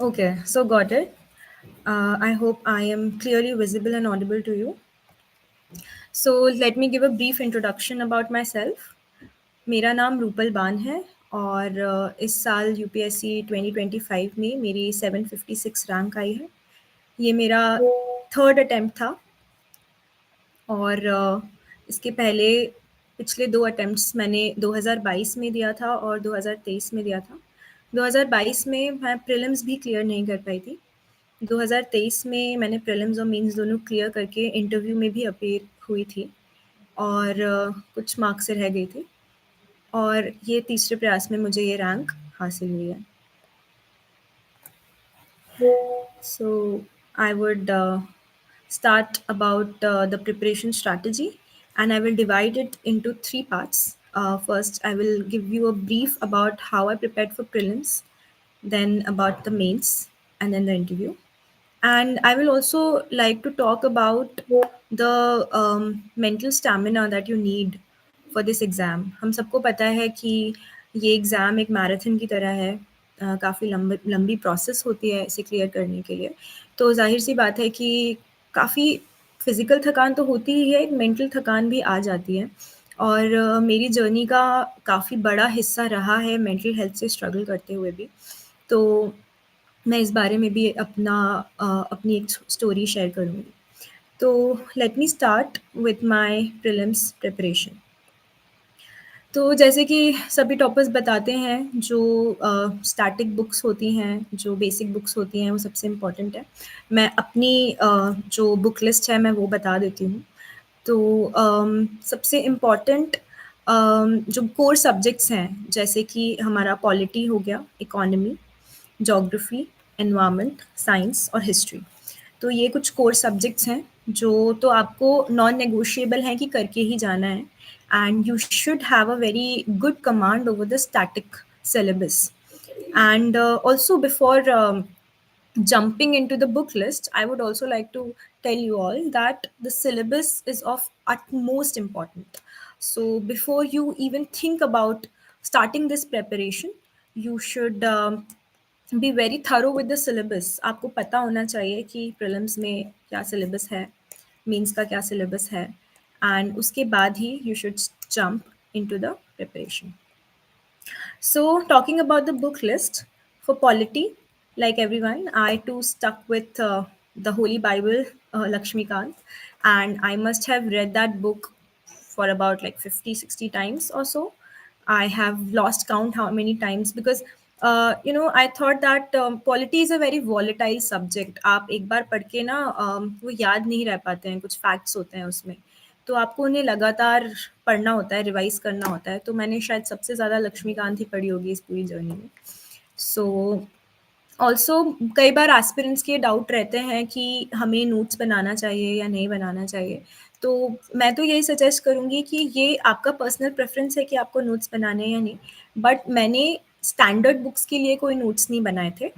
Okay, so got it. I hope I am clearly visible and audible to you. So let me give a brief introduction about myself. मेरा नाम रूपल बान है और इस साल UPSC 2025 में मेरी 756 रैंक आई है। ये मेरा थर्ड अटेम्प्ट था और इसके पहले पिछले 2 अटेम्प्ट्स मैंने 2022 में दिया था और 2023 में दिया था। 2022 में मैं प्रीलिम्स भी क्लियर नहीं कर पाई थी। 2023 में मैंने प्रीलिम्स और मेंस दोनों क्लियर करके इंटरव्यू में भी अपीयर हुई थी और कुछ मार्क्स से रह गई थी और ये तीसरे प्रयास में मुझे ये रैंक हासिल हुई है। So I would start about the preparation strategy, and I will divide it into three parts. First, I will give you a brief about how I prepared for prelims, then about the mains, and then the interview. And I will also like to talk about the mental stamina that you need for this exam. हम सबको पता है कि ये exam एक marathon की तरह है। काफ़ी लंबी प्रोसेस होती है इसे क्लियर करने के लिए। तो ज़ाहिर-सी बात है कि काफ़ी फ़िज़िकल थकान तो होती ही है, एक मेंटल थकान भी आ जाती है। और मेरी जर्नी का काफ़ी बड़ा हिस्सा रहा है मेंटल हेल्थ से स्ट्रगल करते हुए भी। तो मैं इस बारे में भी अपनी एक स्टोरी शेयर करूँगी। तो let me start with my prelims preparation. तो जैसे कि सभी टॉपर्स बताते हैं जो स्टैटिक बुक्स होती हैं, जो बेसिक बुक्स होती हैं वो सबसे इम्पोर्टेंट है। मैं अपनी जो बुक लिस्ट है मैं वो बता देती हूँ। तो सबसे इम्पोर्टेंट जो कोर सब्जेक्ट्स हैं जैसे कि हमारा पॉलिटी हो गया, इकोनॉमी, ज्योग्राफी, एनवायरनमेंट, साइंस और हिस्ट्री। तो ये कुछ कोर सब्जेक्ट्स हैं जो तो आपको नॉन नेगोशिएबल हैं कि करके ही जाना है and you should have a very good command over the static syllabus. And also, before jumping into the book list, I would also like to tell you all that the syllabus is of utmost important. So before you even think about starting this preparation, you should be very thorough with the syllabus. आपको पता होना चाहिए कि prelims में क्या syllabus है, mains का क्या सिलेबस है एंड उसके बाद ही you should jump into the preparation. So, talking about the book list for polity, like everyone, I too stuck with the Holy Bible, Lakshmikant, and I must have read that book for about like 50, 60 times or so. I have lost count how many times because I thought that polity is a very volatile subject. आप एक बार पढ़ के ना वो याद नहीं रह पाते हैं, कुछ फैक्ट्स होते हैं उसमें, तो आपको उन्हें लगातार पढ़ना होता है, रिवाइज करना होता है। तो मैंने शायद सबसे ज़्यादा लक्ष्मीकांत ही पढ़ी होगी इस पूरी जर्नी में। सो ऑल्सो कई बार एस्पिरेंट्स के डाउट रहते हैं कि हमें नोट्स बनाना चाहिए या नहीं बनाना चाहिए। तो मैं तो यही सजेस्ट करूँगी कि ये आपका पर्सनल प्रेफ़रेंस है कि आपको नोट्स बनाने हैं या नहीं। बट मैंने स्टैंडर्ड बुक्स के लिए कोई नोट्स नहीं बनाए थे।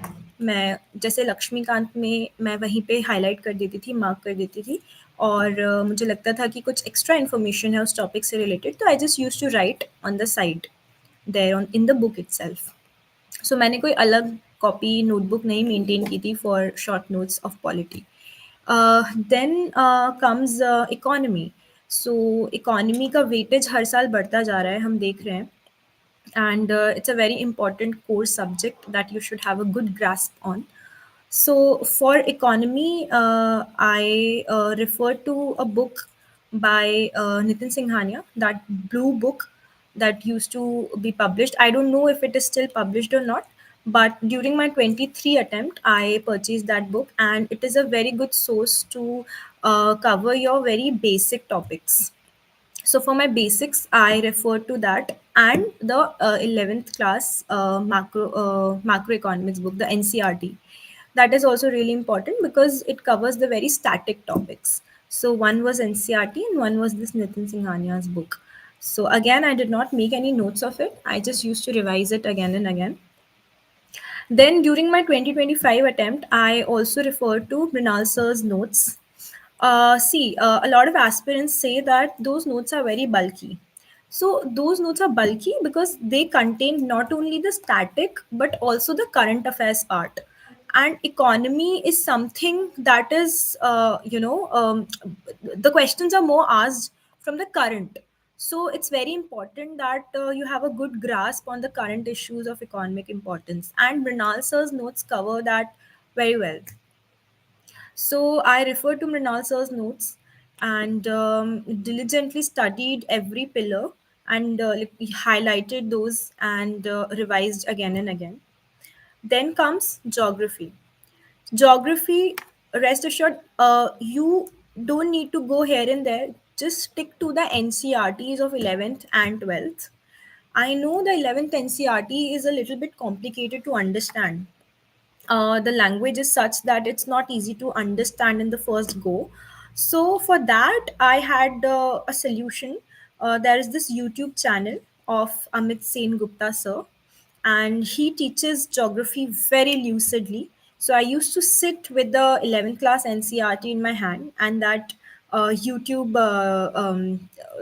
मैं जैसे लक्ष्मीकांत में मैं वहीं पे हाइलाइट कर देती थी, मार्क कर देती थी और मुझे लगता था कि कुछ एक्स्ट्रा इन्फॉर्मेशन है उस टॉपिक से रिलेटेड, तो I just used to write on the side there on in the book itself. So मैंने कोई अलग कॉपी नोटबुक नहीं मेंटेन की थी for short notes of polity. Then comes economy. So economy का वेटेज हर साल बढ़ता जा रहा है, हम देख रहे हैं, and it's a very important core subject that you should have a good grasp on. So for economy, I refer to a book by Nitin Singhania, that blue book that used to be published. I don't know if it is still published or not, but during my 23 attempt, I purchased that book, and it is a very good source to cover your very basic topics. So for my basics, I refer to that and the 11th class macroeconomics book, the NCRT. That is also really important because it covers the very static topics. So one was NCRT and one was this Nitin Singhania's book. So again, I did not make any notes of it. I just used to revise it again and again. Then during my 2025 attempt, I also referred to Mrinal sir's notes. A lot of aspirants say that those notes are very bulky. So those notes are bulky because they contain not only the static but also the current affairs part. and economy is something that is, the questions are more asked from the current. So it's very important that you have a good grasp on the current issues of economic importance, and Mrinal sir's notes cover that very well. So I referred to Mrinal sir's notes and diligently studied every pillar and highlighted those and revised again and again. Then comes geography. Geography, rest assured, you don't need to go here and there. Just stick to the NCRTs of 11th and 12th. I know the 11th NCRT is a little bit complicated to understand. The language is such that it's not easy to understand in the first go. So for that, I had a solution. There is this YouTube channel of Amit Sen Gupta sir, and he teaches geography very lucidly. So I used to sit with the 11th class NCRT in my hand, and that YouTube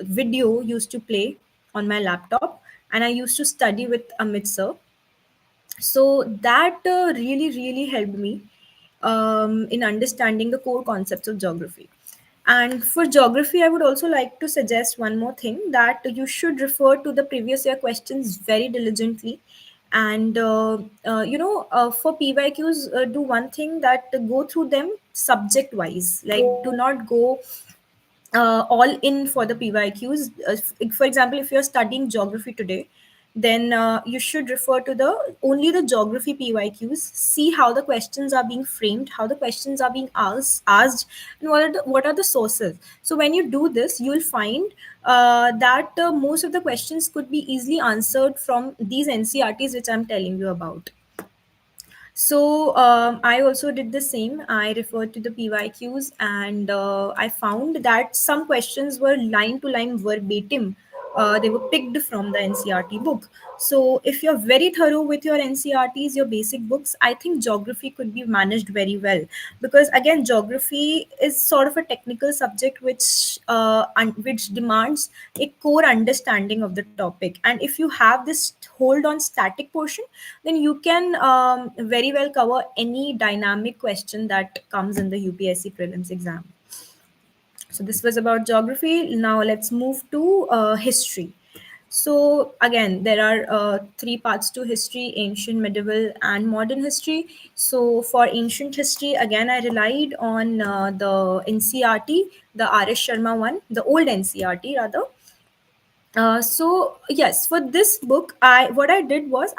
video used to play on my laptop, and I used to study with Amit sir. So that really helped me in understanding the core concepts of geography. And for geography, I would also like to suggest one more thing, that you should refer to the previous year questions very diligently. And for PYQs, do one thing, that go through them subject wise, like do not go all in for the PYQs. For example, if you're studying geography today, then you should refer to the only the geography PYQs. See how the questions are being framed, how the questions are being asked, and what are the sources. So when you do this, you'll find that most of the questions could be easily answered from these NCRTs which I'm telling you about. So I also did the same. I referred to the PYQs, and I found that some questions were line to line verbatim. They were picked from the NCRT book. So if you're very thorough with your NCRTs, your basic books, I think geography could be managed very well, because again, geography is sort of a technical subject which demands a core understanding of the topic. And if you have this hold on static portion, then you can very well cover any dynamic question that comes in the UPSC prelims exam. So this was about geography. Now let's move to history. So again, there are three parts to history: ancient, medieval, and modern history. So for ancient history, again, I relied on the NCRT, the R.S. Sharma one, the old NCRT rather. So yes, for this book, I what I did was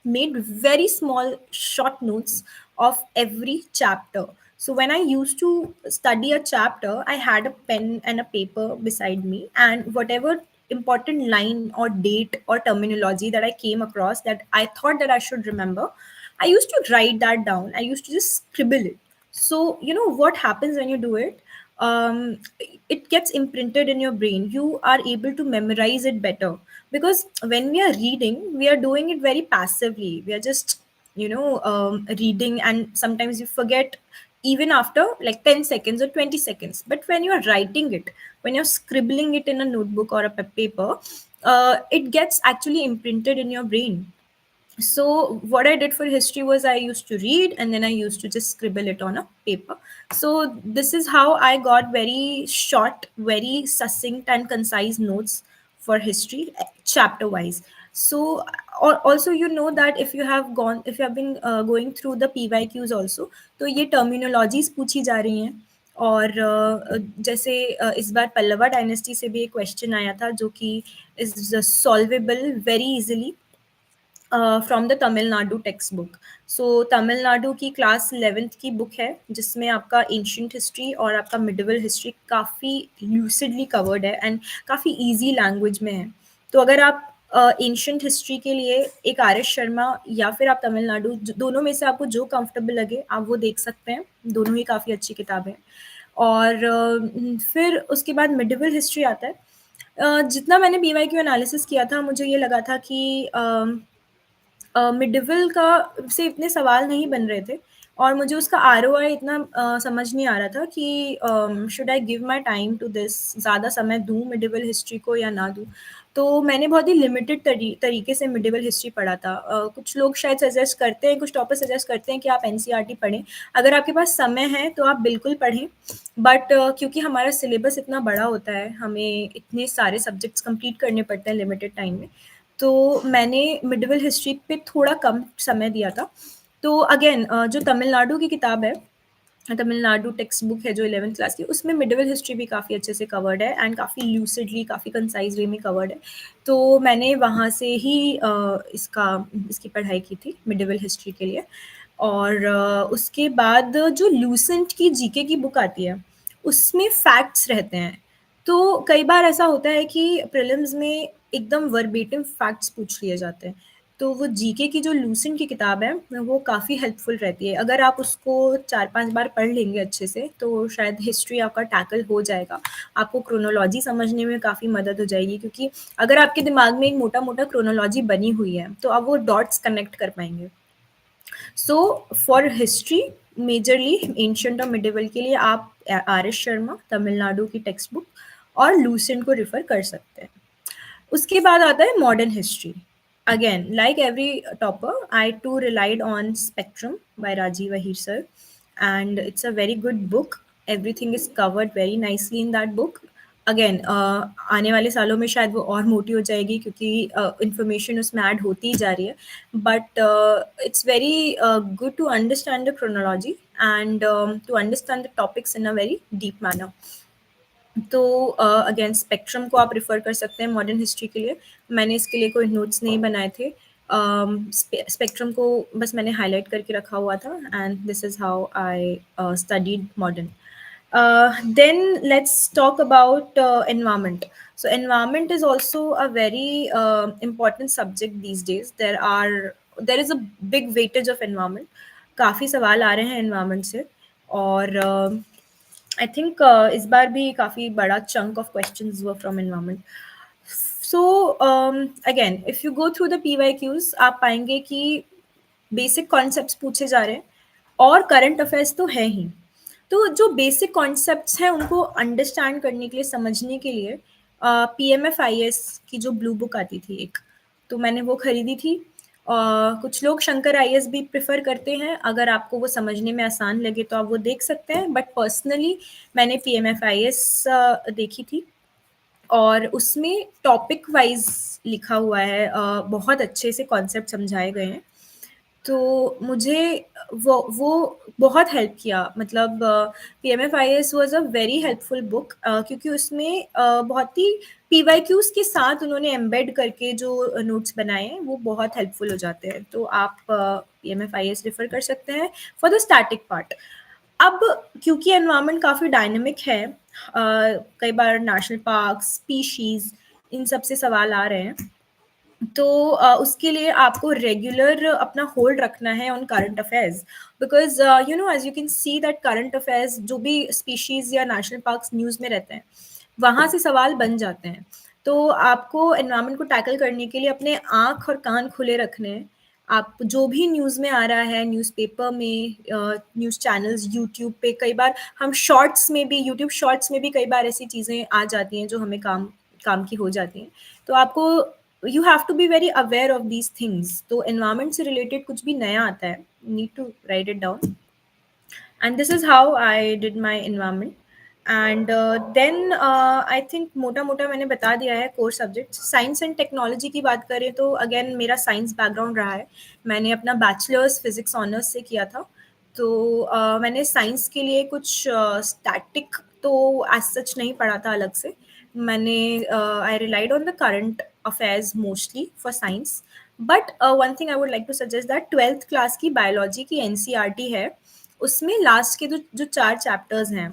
made very small short notes of every chapter. So when I used to study a chapter, I had a pen and a paper beside me, and whatever important line or date or terminology that I came across that I thought that I should remember, I used to write that down. I used to just scribble it. So you know what happens when you do it? It gets imprinted in your brain. You are able to memorize it better, because when we are reading, we are doing it very passively. We are just reading, and sometimes you forget even after like 10 seconds or 20 seconds. But when you are writing it, when you're scribbling it in a notebook or a paper, it gets actually imprinted in your brain. So what I did for history was I used to read, and then I used to just scribble it on a paper. So this is how I got very short, very succinct and concise notes for history, chapter wise. So also, you know that if you have been going through the PYQs also, तो ये terminologies पूछी जा रही हैं. और जैसे इस बार Pallava dynasty से भी एक क्वेश्चन आया था, जो कि is solvable very easily from the Tamil Nadu text book. So Tamil Nadu की क्लास 11th की बुक है, जिसमें आपका एंशियंट हिस्ट्री और आपका मिडिवल हिस्ट्री काफ़ी लूसिडली कवर्ड है एंड काफ़ी ईजी लैंग्वेज में है. तो अगर आप एंशियंट हिस्ट्री के लिए एक आर एस शर्मा या फिर आप तमिलनाडु, दोनों में से आपको जो कंफर्टेबल लगे आप वो देख सकते हैं. दोनों ही काफ़ी अच्छी किताबें हैं. और फिर उसके बाद मिडिवल हिस्ट्री आता है. जितना मैंने BYQ एनालिसिस किया था, मुझे ये लगा था कि मिडिवल का से इतने सवाल नहीं बन रहे थे, और मुझे उसका ROI इतना समझ नहीं आ रहा था कि should I give my time to this, ज़्यादा समय दूँ मिडिवल हिस्ट्री को या ना दूँ. तो मैंने बहुत ही लिमिटेड तरीके से मिडिवल हिस्ट्री पढ़ा था। कुछ लोग शायद सजेस्ट करते हैं, कुछ टॉपर्स सजेस्ट करते हैं कि आप एनसीईआरटी पढ़ें। अगर आपके पास समय है तो आप बिल्कुल पढ़ें, बट क्योंकि हमारा सिलेबस इतना बड़ा होता है, हमें इतने सारे सब्जेक्ट्स कंप्लीट करने पड़ते हैं लिमिटेड टाइम में, तो मैंने मिडिवल हिस्ट्री पे थोड़ा कम समय दिया था। तो अगेन जो तमिलनाडु की किताब है, तमिलनाडु टेक्स्ट बुक है जो 11th क्लास की, उसमें मिडिवल हिस्ट्री भी काफ़ी अच्छे से कवर्ड है एंड काफ़ी ल्यूसिडली, काफ़ी कंसाइज वे में कवर्ड है। तो मैंने वहाँ से ही इसकी पढ़ाई की थी मिडिवल हिस्ट्री के लिए। और उसके बाद जो लूसेंट की जीके की बुक आती है, उसमें फैक्ट्स रहते हैं। तो कई बार ऐसा होता है कि प्रीलिम्स में एकदम वर्बेटिम फैक्ट्स पूछ लिए जाते हैं। तो वो जीके की जो लूसेंट की किताब है, वो काफ़ी हेल्पफुल रहती है। अगर आप उसको 4-5 बार पढ़ लेंगे अच्छे से, तो शायद हिस्ट्री आपका टैकल हो जाएगा। आपको क्रोनोलॉजी समझने में काफ़ी मदद हो जाएगी, क्योंकि अगर आपके दिमाग में एक मोटा-मोटा क्रोनोलॉजी बनी हुई है, तो आप वो डॉट्स कनेक्ट कर पाएँगे। So for history majorly ancient और मिडिवल के लिए आप आर एस शर्मा, तमिलनाडु की टेक्स्ट बुक और लूसेंट को रेफर कर सकते हैं। उसके बाद आता है modern history. Again like every topper, I too relied on Spectrum by Rajiv Ahir sir, and it's a very good book. Everything is covered very nicely in that book. Again आने वाले सालों में शायद वो और मोटी हो जाएगी, क्योंकि इंफॉर्मेशन उसमें ऐड होती ही जा रही है, but it's very good to understand the chronology and to understand the topics in a very deep manner. तो अगेन स्पेक्ट्रम को आप रिफ़र कर सकते हैं मॉडर्न हिस्ट्री के लिए। मैंने इसके लिए कोई नोट्स नहीं बनाए थे। स्पेक्ट्रम को बस मैंने हाईलाइट करके रखा हुआ था, and this is how I studied modern. Then let's talk about environment. So environment is also a very important subject these days. There is a big weightage of environment. काफ़ी सवाल आ रहे हैं environment से, और आई थिंक इस बार भी काफ़ी बड़ा chunk of questions were from environment. So again if you go through the PYQs, आप पाएंगे कि बेसिक कॉन्सेप्ट्स पूछे जा रहे हैं, और करंट अफेयर्स तो है ही। तो जो बेसिक कॉन्सेप्ट्स हैं उनको अंडरस्टैंड करने के लिए, समझने के लिए, पीएमएफआईएस की जो ब्लू बुक आती थी एक, तो मैंने वो खरीदी थी। कुछ लोग शंकर आईएएस भी प्रेफर करते हैं। अगर आपको वो समझने में आसान लगे तो आप वो देख सकते हैं, बट पर्सनली मैंने पीएमएफआईएस देखी थी, और उसमें टॉपिक वाइज लिखा हुआ है, बहुत अच्छे से कॉन्सेप्ट समझाए गए हैं। तो मुझे वो बहुत हेल्प किया। मतलब PMFIAS was a very helpful book, क्योंकि उसमें बहुत ही पीवाईक्यूज़ के साथ उन्होंने एम्बेड करके जो नोट्स बनाए हैं, वो बहुत हेल्पफुल हो जाते हैं। तो आप पीएमएफआईएस रेफ़र कर सकते हैं फॉर द स्टैटिक पार्ट। अब क्योंकि एनवायरनमेंट काफ़ी डायनामिक है, कई बार नेशनल पार्क, स्पीशीज़, इन सब से सवाल आ रहे हैं। तो उसके लिए आपको रेगुलर अपना होल्ड रखना है on current affairs, because you know as you can see that current affairs जो भी स्पीशीज़ या नेशनल पार्क्स न्यूज़ में रहते हैं, वहाँ से सवाल बन जाते हैं। तो आपको एनवायरनमेंट को टैकल करने के लिए अपने आँख और कान खुले रखने हैं। आप जो भी न्यूज़ में आ रहा है, न्यूज़पेपर में, न्यूज़ चैनल्स, यूट्यूब पे, कई बार हम शॉर्ट्स में भी, यूट्यूब शॉर्ट्स में भी कई बार ऐसी चीज़ें आ जाती हैं जो हमें काम काम की हो जाती हैं। तो आपको you have to be very aware of these things. तो एनवायरनमेंट से रिलेटेड कुछ भी नया आता है, need to write it down, and this is how I did my environment. And then I think मोटा मोटा मैंने बता दिया है core subject. Science and technology की बात करें तो अगेन मेरा साइंस बैकग्राउंड रहा है। मैंने अपना बैचलर्स फिजिक्स ऑनर्स से किया था। तो मैंने साइंस के लिए कुछ स्टैटिक तो एज सच नहीं पढ़ा था अलग से। मैंने I relied on the current affairs mostly for science. But one thing I would like to suggest that 12th class की बायोलॉजी की एनसीईआरटी है, उसमें लास्ट के जो जो 4 चैप्टर्स हैं,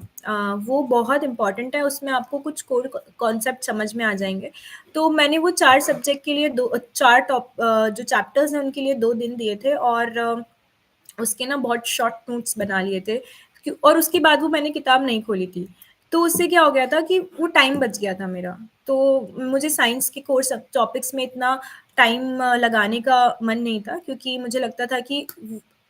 वो बहुत इम्पोर्टेंट है। उसमें आपको कुछ कोर कॉन्सेप्ट समझ में आ जाएँगे। तो मैंने वो 4 सब्जेक्ट के लिए 4 जो चैप्टर्स हैं उनके लिए 2 दिन दिए थे, और उसके ना बहुत शॉर्ट नोट्स बना लिए थे। और उसके बाद वो मैंने किताब नहीं खोली थी। तो उससे क्या हो गया था कि वो टाइम बच गया था मेरा। तो मुझे साइंस के कोर्स टॉपिक्स में इतना टाइम लगाने का मन नहीं था, क्योंकि मुझे लगता था कि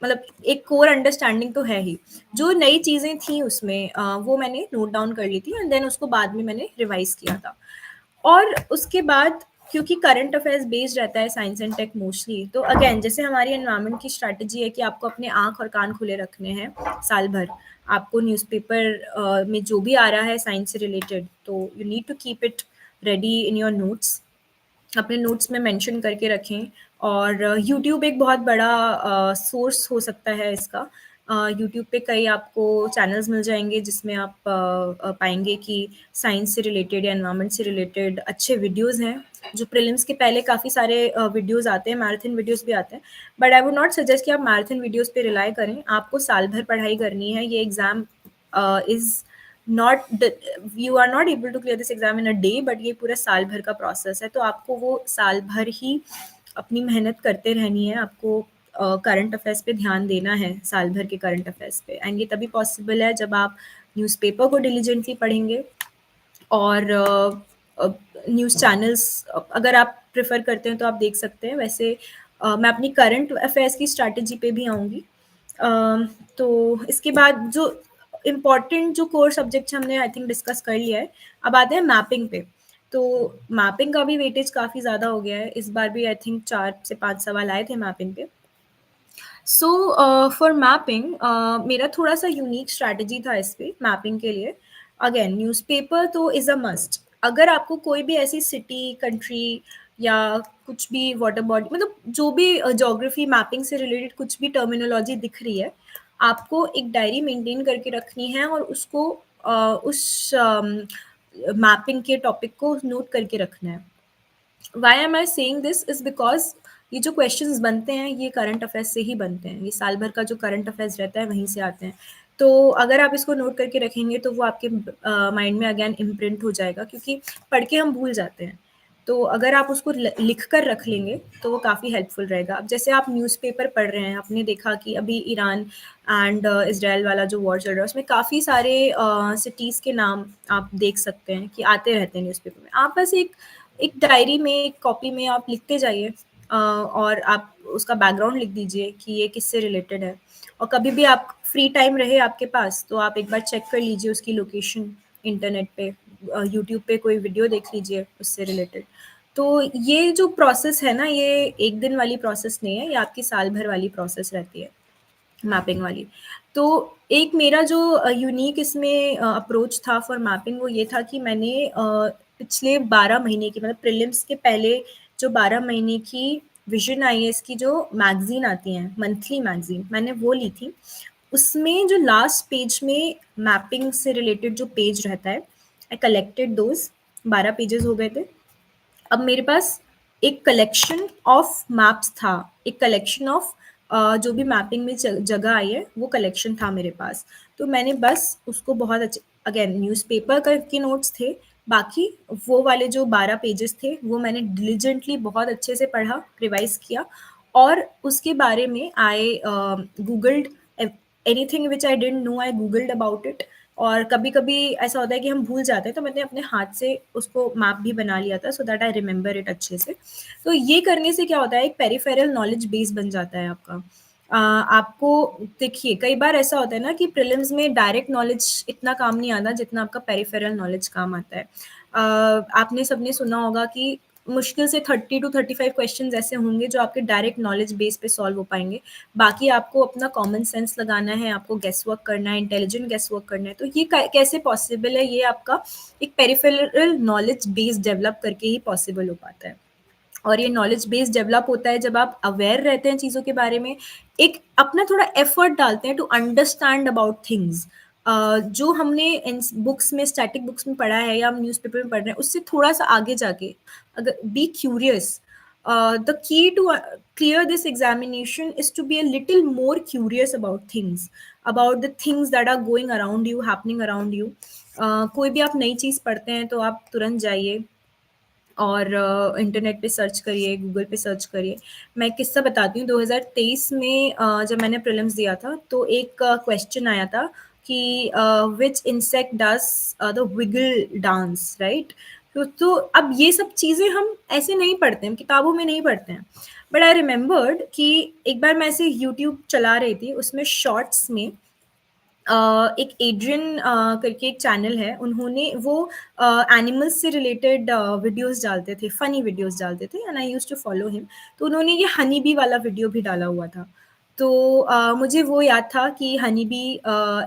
मतलब एक कोर अंडरस्टैंडिंग तो है ही। जो नई चीज़ें थी उसमें वो मैंने नोट डाउन कर ली थी, एंड देन उसको बाद में मैंने रिवाइज़ किया था। और उसके बाद क्योंकि करंट अफेयर्स बेस्ड रहता है साइंस एंड टेक मोस्टली। तो अगेन जैसे हमारी एनवायरनमेंट की स्ट्रैटेजी है कि आपको अपने आँख और कान खुले रखने हैं साल भर। आपको न्यूज़पेपर में जो भी आ रहा है साइंस से रिलेटेड, तो you need to keep it ready in your notes, अपने नोट्स में मेंशन करके रखें। और यूट्यूब एक बहुत बड़ा सोर्स हो सकता है इसका। यूट्यूब पे कई आपको चैनल्स मिल जाएंगे जिसमें आप पाएंगे कि साइंस से रिलेटेड या एनवायरनमेंट से रिलेटेड अच्छे वीडियोस हैं। जो प्रीलिम्स के पहले काफ़ी सारे वीडियोस आते हैं, मैराथन वीडियोस भी आते हैं, but I would not suggest कि आप मैराथन वीडियोस पे रिलाई करें। आपको साल भर पढ़ाई करनी है। ये exam is not, you are not able to clear this exam in a day, but ये पूरा साल भर का प्रोसेस है। तो आपको वो साल भर ही अपनी मेहनत करते रहनी है। आपको करंट अफेयर्स पे ध्यान देना है, साल भर के करंट अफेयर्स पे। एंड ये तभी पॉसिबल है जब आप न्यूज़पेपर को डिलीजेंटली पढ़ेंगे और न्यूज़ चैनल्स अगर आप प्रेफर करते हैं तो आप देख सकते हैं। वैसे मैं अपनी करंट अफेयर्स की स्ट्रैटेजी पे भी आऊँगी। तो इसके बाद जो इम्पॉर्टेंट जो कोर सब्जेक्ट्स हमने आई थिंक डिस्कस कर लिया है, अब आते हैं मैपिंग पे। तो मैपिंग का भी वेटेज काफ़ी ज़्यादा हो गया है। इस बार भी आई थिंक 4 से 5 सवाल आए थे मैपिंग पे। सो फॉर मैपिंग मेरा थोड़ा सा यूनिक स्ट्रैटेजी था इस पे मैपिंग के लिए। अगेन न्यूज़पेपर तो इज़ अ मस्ट। अगर आपको कोई भी ऐसी सिटी, कंट्री या कुछ भी वाटर बॉडी, मतलब जो भी ज्योग्राफी मैपिंग से रिलेटेड कुछ भी टर्मिनोलॉजी दिख रही है, आपको एक डायरी मेंटेन करके रखनी है और उसको उस मैपिंग के टॉपिक को नोट करके रखना है। Why am I saying this is because ये जो क्वेश्चंस बनते हैं ये करंट अफेयर्स से ही बनते हैं। ये साल भर का जो करंट अफेयर्स रहता है वहीं से आते हैं। तो अगर आप इसको नोट करके रखेंगे तो वो आपके माइंड में अगेन इम्प्रिंट हो जाएगा, क्योंकि पढ़ के हम भूल जाते हैं। तो अगर आप उसको लिख कर रख लेंगे तो वो काफ़ी हेल्पफुल रहेगा। अब जैसे आप न्यूज़पेपर पढ़ रहे हैं, आपने देखा कि अभी ईरान एंड इसराइल वाला जो वॉर चल रहा है उसमें काफ़ी सारे सिटीज़ के नाम आप देख सकते हैं कि आते रहते हैं न्यूज़पेपर में। आप बस एक डायरी में, एक कॉपी में आप लिखते जाइए और आप उसका बैकग्राउंड लिख दीजिए कि ये किससे रिलेटेड है। और कभी भी आप फ्री टाइम रहे आपके पास तो आप एक बार चेक कर लीजिए उसकी लोकेशन इंटरनेट पे, यूट्यूब पे कोई वीडियो देख लीजिए उससे रिलेटेड। तो ये जो प्रोसेस है ना, ये एक दिन वाली प्रोसेस नहीं है, ये आपकी साल भर वाली प्रोसेस रहती है मैपिंग वाली। तो एक मेरा जो यूनिक इसमें अप्रोच था फॉर मैपिंग वो ये था कि मैंने पिछले 12 महीने की, मतलब प्रीलिम्स के पहले जो 12 महीने की विजन आईएएस की जो मैगजीन आती हैं, मंथली मैगजीन, मैंने वो ली थी। उसमें जो लास्ट पेज में मैपिंग से रिलेटेड जो पेज रहता है, आई कलेक्टेड दोज। 12 पेजेस हो गए थे। अब मेरे पास एक कलेक्शन ऑफ मैप्स था, एक कलेक्शन ऑफ जो भी मैपिंग में जगह आई है वो कलेक्शन था मेरे पास। तो मैंने बस उसको बहुत अच्छे, अगेन न्यूज़पेपर के नोट्स थे, बाकी वो वाले जो 12 पेजेस थे वो मैंने डिलीजेंटली बहुत अच्छे से पढ़ा, रिवाइज किया और उसके बारे में I googled anything which I don't know, I googled about it. और कभी-कभी ऐसा होता है कि हम भूल जाते हैं, तो मैंने अपने हाथ से उसको मैप भी बना लिया था so that I remember it अच्छे से। तो ये करने से क्या होता है, एक पेरिफेरल नॉलेज बेस बन जाता है आपका। आपको देखिए कई बार ऐसा होता है ना कि प्रीलिम्स में डायरेक्ट नॉलेज इतना काम नहीं आता जितना आपका पेरिफेरल नॉलेज काम आता है। आपने सबने सुना होगा कि मुश्किल से 30 टू 35 क्वेश्चंस ऐसे होंगे जो आपके डायरेक्ट नॉलेज बेस पे सॉल्व हो पाएँगे। बाकी आपको अपना कॉमन सेंस लगाना है, आपको गेस वर्क करना है, इंटेलिजेंट गेस वर्क करना है। तो ये कैसे पॉसिबल है, ये आपका एक पेरिफेरल नॉलेज बेस डेवलप करके ही पॉसिबल हो पाता है। और ये नॉलेज बेस डेवलप होता है जब आप अवेयर रहते हैं चीज़ों के बारे में, एक अपना थोड़ा एफर्ट डालते हैं टू अंडरस्टैंड अबाउट थिंग्स। जो हमने इन बुक्स में, स्टैटिक बुक्स में पढ़ा है या हम न्यूज़पेपर में पढ़ रहे हैं, उससे थोड़ा सा आगे जाके अगर be curious. The key to clear this examination is to be a little more curious about the things that are going around you, happening around you. कोई भी आप नई चीज़ पढ़ते हैं तो आप तुरंत जाइए और इंटरनेट पे सर्च करिए, गूगल पे सर्च करिए। मैं एक किस्सा बताती हूँ। 2023 में जब मैंने प्रीलिम्स दिया था तो एक क्वेश्चन आया था कि which insect does the wiggle dance, right? तो अब ये सब चीज़ें हम ऐसे नहीं पढ़ते हैं, किताबों में नहीं पढ़ते हैं। बट आई रिमेंबर्ड कि एक बार मैं ऐसे यूट्यूब चला रही थी, उसमें शॉर्ट्स में एक एड्रियन करके एक चैनल है, उन्होंने वो एनिमल्स से रिलेटेड वीडियोस डालते थे, फ़नी वीडियोस डालते थे, and I used to follow him. तो उन्होंने ये हनी बी वाला वीडियो भी डाला हुआ था। तो मुझे वो याद था कि हनी बी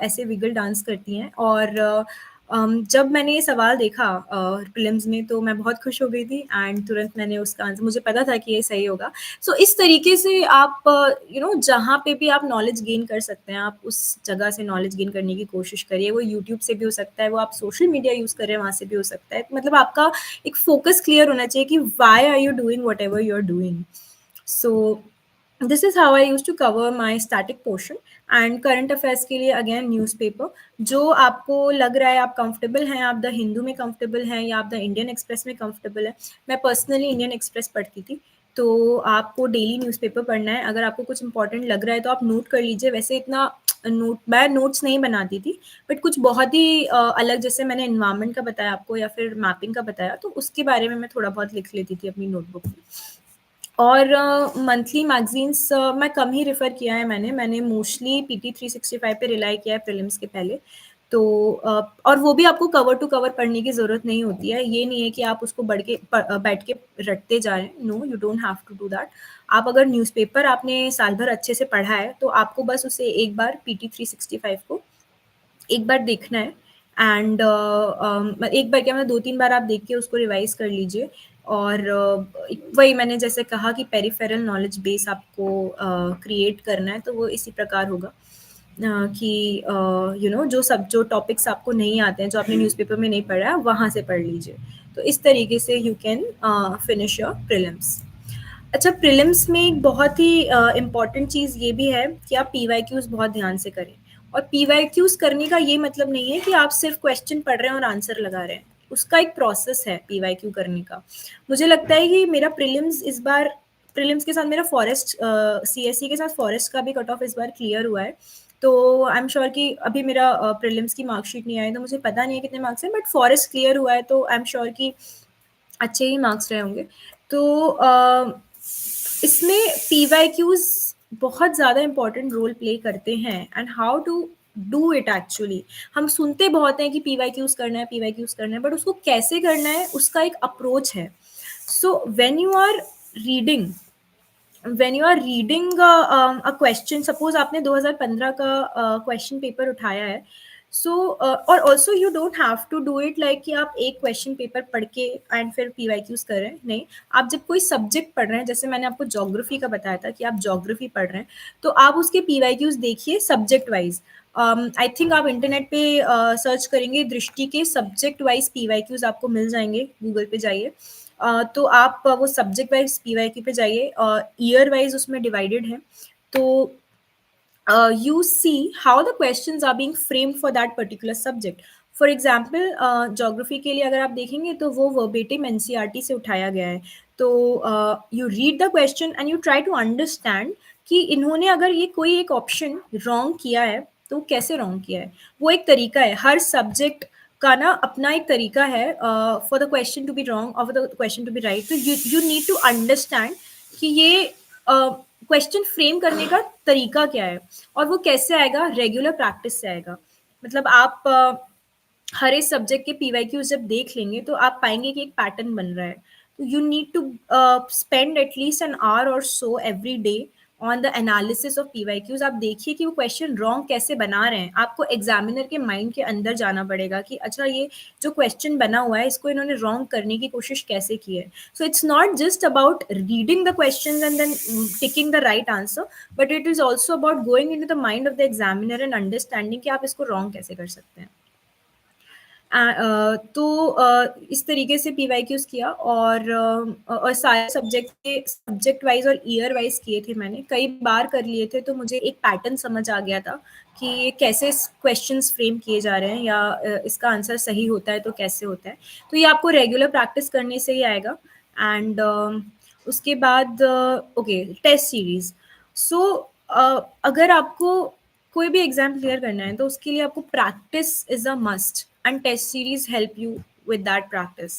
ऐसे विगल डांस करती हैं, और जब मैंने ये सवाल देखा प्रीलिम्स में, तो मैं बहुत खुश हो गई थी, एंड तुरंत मैंने उसका आंसर, मुझे पता था कि ये सही होगा। सो इस तरीके से आप जहाँ पे भी आप नॉलेज गेन कर सकते हैं, आप उस जगह से नॉलेज गेन करने की कोशिश करिए। वो यूट्यूब से भी हो सकता है, वो आप सोशल मीडिया यूज़ कर रहे हैं वहाँ से भी हो सकता है। मतलब आपका एक फोकस क्लियर होना चाहिए कि why are you doing whatever you are doing. So this is how I use to cover my static portion. And current affairs के लिए अगेन न्यूज़पेपर, जो आपको लग रहा है आप कंफर्टेबल हैं, आप द हिंदू में कंफर्टेबल हैं या आप द इंडियन एक्सप्रेस में कंफर्टेबल है। मैं पर्सनली इंडियन एक्सप्रेस पढ़ती थी। तो आपको डेली न्यूज़पेपर पढ़ना है। अगर आपको कुछ इंपॉर्टेंट लग रहा है तो आप नोट कर लीजिए। वैसे इतना मैं नोट्स नहीं बनाती थी, बट कुछ बहुत ही अलग, जैसे मैंने एनवायरनमेंट का बताया आपको या फिर मैपिंग का बताया, तो उसके बारे में मैं थोड़ा बहुत लिख लेती थी अपनी नोटबुक में। और मंथली मैगज़ीन्स मैं कम ही रेफ़र किया है मैंने मोस्टली पीटी 365 पे रिलाई किया है प्रीलिम्स के पहले। तो और वो भी आपको कवर टू कवर पढ़ने की ज़रूरत नहीं होती है। ये नहीं है कि आप उसको बैठ के रटते जा रहे हैं। No, you don't have to do that. आप अगर न्यूज़पेपर आपने साल भर अच्छे से पढ़ा है, तो आपको बस उसे एक बार पीटी 365 को एक बार देखना है, एंड एक बार क्या, मतलब 2-3 बार आप देख के उसको रिवाइज़ कर लीजिए। और वही मैंने जैसे कहा कि पेरिफेरल नॉलेज बेस आपको क्रिएट करना है, तो वो इसी प्रकार होगा कि जो टॉपिक्स आपको नहीं आते हैं, जो आपने न्यूज़पेपर में नहीं पढ़ा है, वहाँ से पढ़ लीजिए। तो इस तरीके से you can finish your prelims. अच्छा, प्रीलिम्स में एक बहुत ही इम्पॉर्टेंट चीज़ ये भी है कि आप पीवाईक्यूज़ बहुत ध्यान से करें। और पीवाईक्यूज़ करने का ये मतलब नहीं है कि आप सिर्फ क्वेश्चन पढ़ रहे हैं और आंसर लगा रहे हैं। उसका एक प्रोसेस है पीवाईक्यू करने का। मुझे लगता है कि मेरा प्रीलिम्स इस बार, प्रीलिम्स के साथ मेरा फॉरेस्ट सीएसई के साथ फॉरेस्ट का भी कट ऑफ इस बार क्लियर हुआ है। तो आई एम श्योर कि अभी मेरा प्रीलिम्स की मार्कशीट नहीं आई, तो मुझे पता नहीं है कितने मार्क्स हैं, बट फॉरेस्ट क्लियर हुआ है, तो आई एम श्योर कि अच्छे ही मार्क्स रहे होंगे। तो इसमें पीवाईक्यूज बहुत ज़्यादा इंपॉर्टेंट रोल प्ले करते हैं, and how to do it actually. हम सुनते बहुत हैं कि पीवाईक्यूज करना है, पीवाईक्यूज करना है, बट उसको कैसे करना है, उसका एक अप्रोच है। So when you are reading when you are reading a question, suppose आपने 2015 का क्वेश्चन पेपर उठाया है, सो और also you don't have to do it like कि आप एक क्वेश्चन पेपर पढ़ के एंड फिर पीवाईक्यूज कर रहे हैं। नहीं, आप जब कोई सब्जेक्ट पढ़ रहे हैं, जैसे मैंने आपको ज्योग्राफी का बताया था कि आप ज्योग्राफी पढ़ रहे हैं, तो आप उसके पीवाईक्यूज देखिए सब्जेक्ट वाइज। आई थिंक आप इंटरनेट पे सर्च करेंगे दृष्टि के सब्जेक्ट वाइज पीवाईक्यूज आपको मिल जाएंगे, गूगल पे जाइए। तो आप वो सब्जेक्ट वाइज पीवाईक्यू पे जाइए, ईयर वाइज उसमें डिवाइडेड है। तो you see how the questions are being framed for that particular subject. For example geography के लिए अगर आप देखेंगे तो वो वर्बेटिम एनसीईआरटी से उठाया गया है। तो you read the question and you try to understand कि इन्होंने अगर ये कोई एक ऑप्शन रॉन्ग किया है तो कैसे रॉन्ग किया है। वो एक तरीका है, हर सब्जेक्ट का ना अपना एक तरीका है for the question to be wrong और for the question to be right. तो यू नीड टू अंडरस्टैंड कि ये क्वेश्चन फ्रेम करने का तरीका क्या है, और वो कैसे आएगा, रेगुलर प्रैक्टिस से आएगा। मतलब आप हर एक सब्जेक्ट के पीवाईक्यूज जब देख लेंगे तो आप पाएंगे कि एक पैटर्न बन रहा है। तो you need to spend at least an hour और so every day on the analysis of PYQs. आप देखिए कि वो क्वेश्चन रॉन्ग कैसे बना रहे हैं। आपको एग्जामिनर के माइंड के अंदर जाना पड़ेगा कि अच्छा, ये जो क्वेश्चन बना हुआ है इसको इन्होंने रॉन्ग करने की कोशिश कैसे की है। So it's not just about reading the question and then ticking the right answer, but it is also about going into the mind of the examiner and understanding कि आप इसको रॉन्ग कैसे कर सकते हैं। तो इस तरीके से पीवाईक्यूज किया, और सारे सब्जेक्ट वाइज और ईयर वाइज किए थे। मैंने कई बार कर लिए थे, तो मुझे एक पैटर्न समझ आ गया था कि ये कैसे क्वेश्चंस फ्रेम किए जा रहे हैं, या इसका आंसर सही होता है तो कैसे होता है। तो ये आपको रेगुलर प्रैक्टिस करने से ही आएगा। एंड उसके बाद ओके, टेस्ट सीरीज। सो अगर आपको कोई भी एग्जाम क्लियर करना है तो उसके लिए आपको practice is a must, and test series help you with that practice.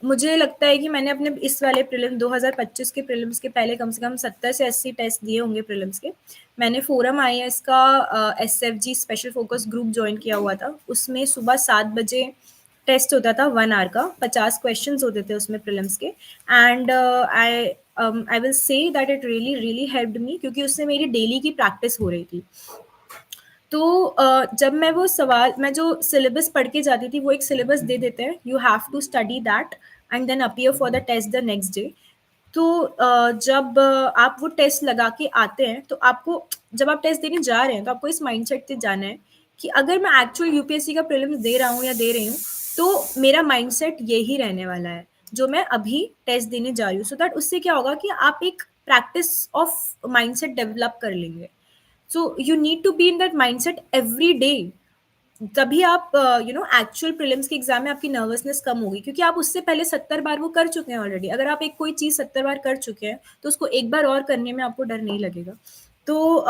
मुझे लगता है कि मैंने अपने इस वाले प्रीलिम 2025 के प्रीलिम्स के पहले कम से कम 70 से 80 टेस्ट दिए होंगे प्रीलिम्स के। मैंने फोरम आईएएस का एसएफजी स्पेशल फोकस ग्रुप ज्वाइन किया हुआ था। उसमें सुबह 7 बजे टेस्ट होता था 1 आवर का, 50 क्वेश्चंस होते थे उसमें प्रीलिम्स के। And I will say that it really really helped me, क्योंकि उससे मेरी डेली की प्रैक्टिस हो रही थी। तो जब मैं वो सवाल, मैं जो सिलेबस पढ़ के जाती थी, वो एक सिलेबस दे देते हैं, you have to study that and then appear for the test the next day. तो जब आप वो टेस्ट लगा के आते हैं, तो आपको, जब आप टेस्ट देने जा रहे हैं, तो आपको इस माइंडसेट से जाना है कि अगर मैं एक्चुअल यूपीएससी का प्रीलिम्स दे रहा हूँ या दे रही हूँ, तो मेरा माइंडसेट यही रहने वाला है जो मैं अभी टेस्ट देने जा रही हूँ। सो दैट उससे क्या होगा कि आप एक प्रैक्टिस ऑफ माइंडसेट डेवलप कर लेंगे। So you need to be in that mindset every day. तभी आप एक्चुअल प्रीलिम्स के एग्जाम में आपकी नर्वसनेस कम होगी, क्योंकि आप उससे पहले 70 बार वो कर चुके हैं ऑलरेडी। अगर आप एक कोई चीज़ 70 बार कर चुके हैं, तो उसको एक बार और करने में आपको डर नहीं लगेगा। तो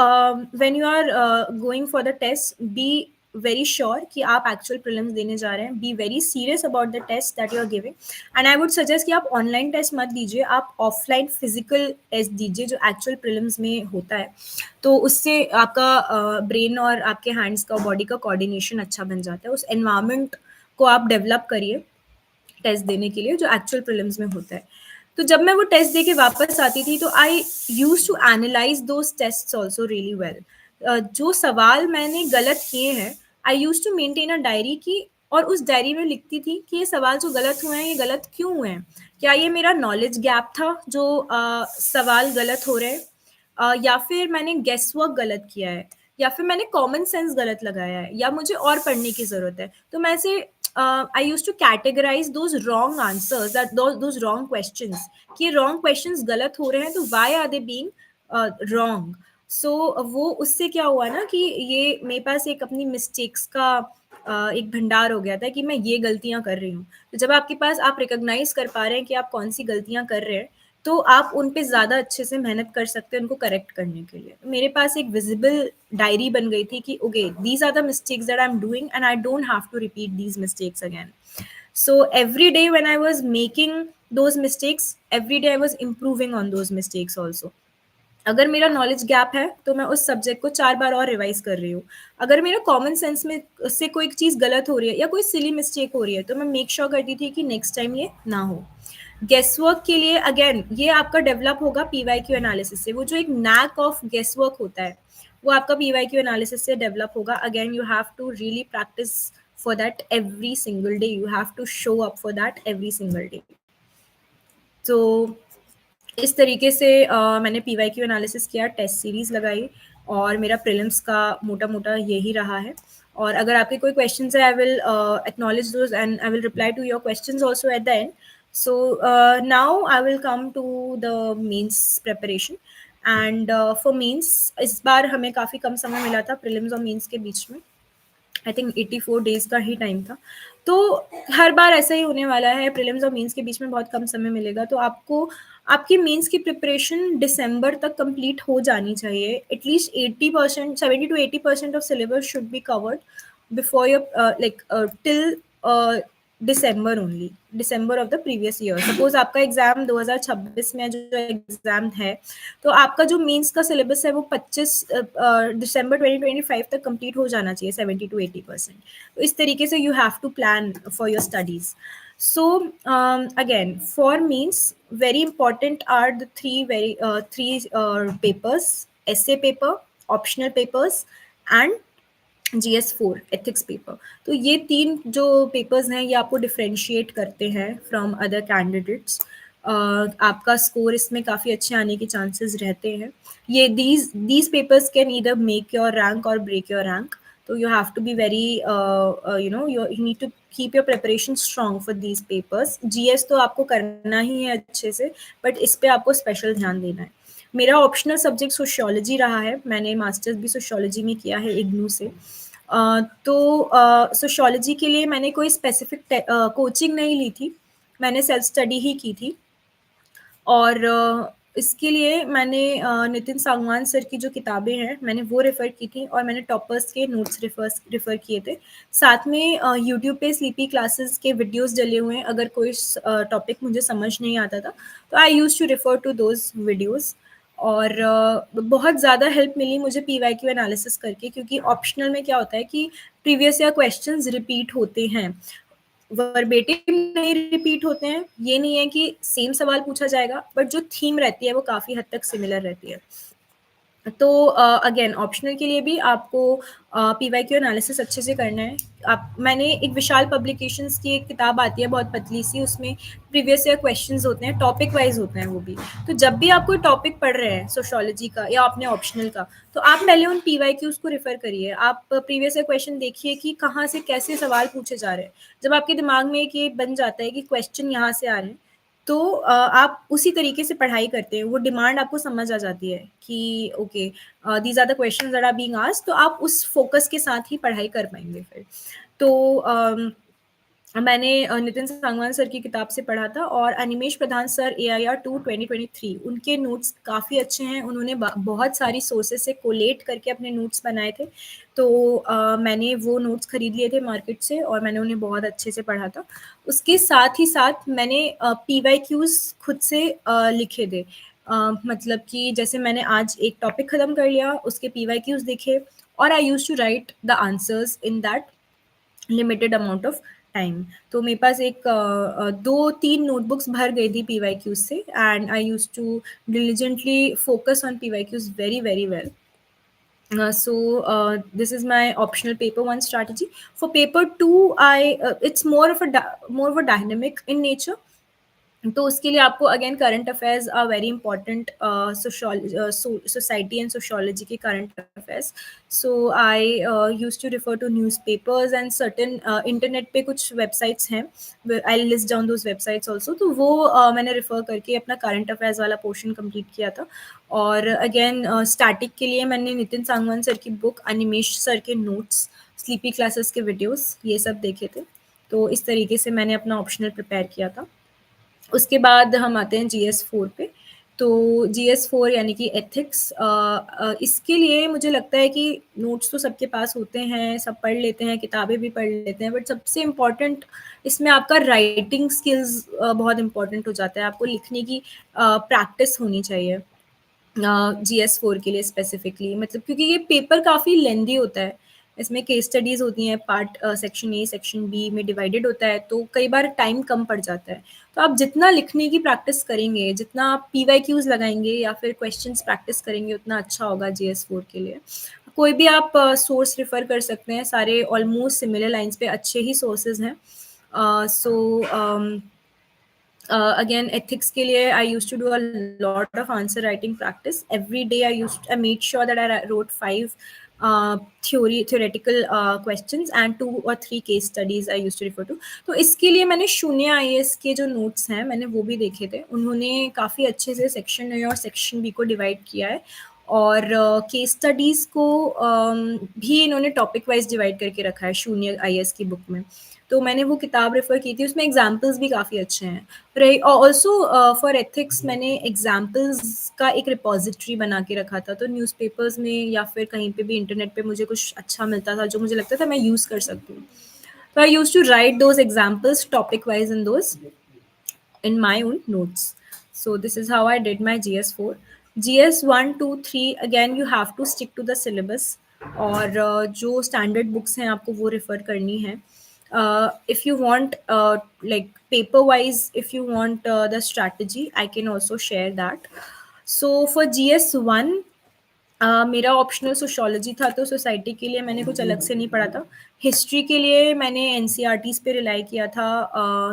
when you are going for the test, be very sure कि आप एक्चुअल प्रीलिम्स देने जा रहे हैं। Be very serious about the test that you are giving. And I would suggest कि आप ऑनलाइन टेस्ट मत दीजिए, आप ऑफलाइन फिजिकल टेस्ट दीजिए जो एक्चुअल प्रीलिम्स में होता है। तो उससे आपका ब्रेन और आपके हैंड्स का, बॉडी का कोऑर्डिनेशन अच्छा बन जाता है। उस एनवायरनमेंट को आप डेवलप करिए टेस्ट देने के लिए, जो एक्चुअल प्रीलिम्स में होता है। तो जब मैं वो टेस्ट दे के वापस आती थी, तो I use to analyse those test also really well. जो सवाल मैंने गलत किए हैं, I use to maintain a diary की, और उस डायरी में लिखती थी कि ये सवाल जो गलत हुए हैं, ये गलत क्यों हुए हैं। क्या ये मेरा नॉलेज गैप था जो सवाल गलत हो रहे हैं, या फिर मैंने गेस वर्क गलत किया है, या फिर मैंने कॉमन सेंस गलत लगाया है, या मुझे और पढ़ने की ज़रूरत है। तो मैं ऐसे I use to categorise those wrong answers, that those wrong questions, कि ये रॉन्ग क्वेश्चंस गलत हो रहे हैं, तो why are they being wrong. So वो उससे क्या हुआ ना कि ये मेरे पास एक अपनी मिस्टेक्स का एक भंडार हो गया था कि मैं ये गलतियां कर रही हूँ। तो जब आपके पास, आप रिकॉग्नाइज कर पा रहे हैं कि आप कौन सी गलतियां कर रहे हैं, तो आप उन पे ज़्यादा अच्छे से मेहनत कर सकते हैं उनको करेक्ट करने के लिए। तो मेरे पास एक विजिबल डायरी बन गई थी कि okay, these are the mistakes that I am doing and I don't have to repeat these mistakes again. So every day when I was making those mistakes, every day I was improving on those mistakes also. अगर मेरा knowledge gap है, तो मैं उस subject को 4 बार और revise कर रही हूँ। अगर मेरा कॉमन सेंस में से कोई चीज़ गलत हो रही है या कोई सिली मिस्टेक हो रही है, तो मैं मेक श्योर करती थी कि नेक्स्ट टाइम ये ना हो। गेस वर्क के लिए अगेन, ये आपका डेवलप होगा पीवाईक्यू एनालिसिस से। वो जो एक नैक ऑफ गेस वर्क होता है, वो आपका पीवाईक्यू एनालिसिस से डेवलप होगा। Again, you have to really practice for that every single day, you have to show up for that every single day. तो इस तरीके से मैंने पीवाईक्यू एनालिसिस किया, टेस्ट सीरीज लगाई, और मेरा प्रीलिम्स का मोटा मोटा यही रहा है। और अगर आपके कोई क्वेश्चंस है, I will acknowledge those and I will reply to your questions also at the end. So now I will come to the mains preparation. And for mains इस बार हमें काफ़ी कम समय मिला था प्रीलिम्स और मेंस के बीच में। आई थिंक 84 डेज का ही टाइम था। तो हर बार ऐसा ही होने वाला है, प्रीलिम्स और मेंस के बीच में बहुत कम समय मिलेगा। तो आपको आपकी मेंस की प्रिपरेशन दिसंबर तक कंप्लीट हो जानी चाहिए। At least 80%, 70 to 80% of syllabus should be covered before your like till December only, December of the previous year. Suppose आपका एग्जाम 2026 में जो एग्जाम है, तो आपका जो मेंस का सिलेबस है वो 25 दिसंबर 2025 तक कंप्लीट हो जाना चाहिए, 70 to 80%। तो इस तरीके से you have to plan for your studies. So again, for means very important are the three papers: essay paper, optional papers, and GS4 ethics paper. तो ये 3 जो पेपर्स हैं, ये आपको डिफरेंशिएट करते हैं फ्रॉम अदर कैंडिडेट्स। आपका स्कोर इसमें काफ़ी अच्छे आने के चांसेस रहते हैं। ये these papers can either make your rank और ब्रेक योर रैंक। तो you have to be very you need to keep your preparation strong for these papers. GS तो आपको करना ही है अच्छे से, बट इस पे आपको स्पेशल ध्यान देना है। मेरा ऑप्शनल सब्जेक्ट सोशियोलॉजी रहा है। मैंने मास्टर्स भी सोशियोलॉजी में किया है इग्नू से। तो सोशियोलॉजी के लिए मैंने कोई स्पेसिफिक कोचिंग नहीं ली थी, मैंने सेल्फ स्टडी ही की थी। और इसके लिए मैंने नितिन सांगवान सर की जो किताबें हैं, मैंने वो रेफ़र की थी और मैंने टॉपर्स के नोट्स रेफ़र किए थे। साथ में यूट्यूब पे स्लीपी क्लासेस के वीडियोज़ डले हुए हैं, अगर कोई टॉपिक मुझे समझ नहीं आता था, तो I used to refer to those videos. और बहुत ज़्यादा हेल्प मिली मुझे पीवाईक्यू एनालिसिस करके, क्योंकि ऑप्शनल में क्या होता है कि प्रीवियस ईयर क्वेश्चंस रिपीट होते हैं। वर्बेटिम नहीं रिपीट होते हैं, ये नहीं है कि सेम सवाल पूछा जाएगा, बट जो थीम रहती है वो काफ़ी हद तक सिमिलर रहती है। तो अगेन ऑप्शनल के लिए भी आपको पीवाईक्यू एनालिसिस अच्छे से करना है। आप मैंने एक विशाल पब्लिकेशंस की एक किताब आती है बहुत पतली सी, उसमें प्रीवियस ईयर क्वेश्चंस होते हैं, टॉपिक वाइज होते हैं वो भी। तो जब भी आप कोई टॉपिक पढ़ रहे हैं सोशियोलॉजी का या अपने ऑप्शनल का, तो आप पहले उन पीवाईक्यूज को रेफर करिए। आप प्रीवियस ईयर क्वेश्चन देखिए कि कहाँ से कैसे सवाल पूछे जा रहे हैं। जब आपके दिमाग में एक ये बन जाता है कि क्वेश्चन यहाँ से आ रहे हैं, तो आप उसी तरीके से पढ़ाई करते हैं, वो डिमांड आपको समझ आ जाती है कि okay, these are the questions that are being asked, तो आप उस फोकस के साथ ही पढ़ाई कर पाएंगे फिर। तो मैंने नितिन सांगवान सर की किताब से पढ़ा था, और अनिमेश प्रधान सर AIR 2 2023 उनके नोट्स काफ़ी अच्छे हैं। उन्होंने बहुत सारी सोर्सेज से कोलेट करके अपने नोट्स बनाए थे। तो मैंने वो नोट्स खरीद लिए थे मार्केट से, और मैंने उन्हें बहुत अच्छे से पढ़ा था। उसके साथ ही साथ मैंने PYQs खुद से लिखे थे। मतलब कि जैसे मैंने आज एक टॉपिक ख़त्म कर लिया, उसके PYQs देखे, और I use to write the answers in that limited amount of time. तो मेरे पास एक 2-3 नोटबुक्स भर गई थी PYQs से, and I use to diligently focus on PYQs very very well. So this is my optional paper one strategy. For paper two, I it's more of a dynamic in nature. तो उसके लिए आपको again current affairs are very important, society and sociology के current affairs. So I use to refer to newspapers and certain internet पे कुछ websites हैं, I list down those websites also. तो वो मैंने रिफ़र करके अपना करंट अफेयर्स वाला पोर्शन कंप्लीट किया था. और अगेन स्टैटिक के लिए मैंने नितिन सांगवान सर की बुक, अनिमेश सर के नोट्स, स्लीपी क्लासेस के वीडियोस, ये सब देखे थे. तो इस तरीके से मैंने अपना ऑप्शनल प्रिपेयर किया था. उसके बाद हम आते हैं GS4 पे. तो GS4 यानी कि एथिक्स, इसके लिए मुझे लगता है कि नोट्स तो सबके पास होते हैं, सब पढ़ लेते हैं, किताबें भी पढ़ लेते हैं, बट सबसे इम्पॉर्टेंट इसमें आपका राइटिंग स्किल्स बहुत इम्पॉर्टेंट हो जाता है. आपको लिखने की प्रैक्टिस होनी चाहिए GS4 के लिए स्पेसिफिकली, मतलब क्योंकि ये पेपर काफ़ी लेंदी होता है. इसमें केस स्टडीज़ होती हैं, part section A section B में डिवाइडेड होता है, तो कई बार टाइम कम पड़ जाता है. तो आप जितना लिखने की प्रैक्टिस करेंगे, जितना आप PYQs लगाएंगे या फिर क्वेश्चंस प्रैक्टिस करेंगे, उतना अच्छा होगा GS4 के लिए. कोई भी आप सोर्स रेफर कर सकते हैं, सारे ऑलमोस्ट सिमिलर लाइन्स पे अच्छे ही सोर्सेज हैं. सो again, ethics के लिए I used to do a lot of answer writing practice every day. I made sure that I wrote 5 theoretical questions and 2 or 3 case studies I used to refer to. तो इसके लिए मैंने शून्य IAS के जो notes हैं, मैंने वो भी देखे थे. उन्होंने काफ़ी अच्छे से सेक्शन ए और सेक्शन बी को डिवाइड किया है, और केस स्टडीज़ को भी इन्होंने टॉपिक वाइज डिवाइड करके रखा है शून्य IAS की बुक में. तो मैंने वो किताब रेफ़र की थी, उसमें एग्जाम्पल्स भी काफ़ी अच्छे हैं. रही ऑल्सो फॉर एथिक्स मैंने एग्जाम्पल्स का एक रिपॉजिटरी बना के रखा था. तो न्यूज़पेपर्स में या फिर कहीं पे भी इंटरनेट पे मुझे कुछ अच्छा मिलता था जो मुझे लगता था मैं यूज़ कर सकती हूँ, तो I use to write those examples topic wise in those in my own notes. So this is how I did my GS4. GS1, 2, 3 again you have to stick to the syllabus, और जो standard books हैं आपको वो refer करनी है. If you want like paper wise, if you want the strategy, I can also share that. So for GS1, मेरा optional sociology था, तो सोसाइटी के लिए मैंने कुछ अलग से नहीं पढ़ा था. हिस्ट्री के लिए मैंने NCERTs पे रिलाई किया था.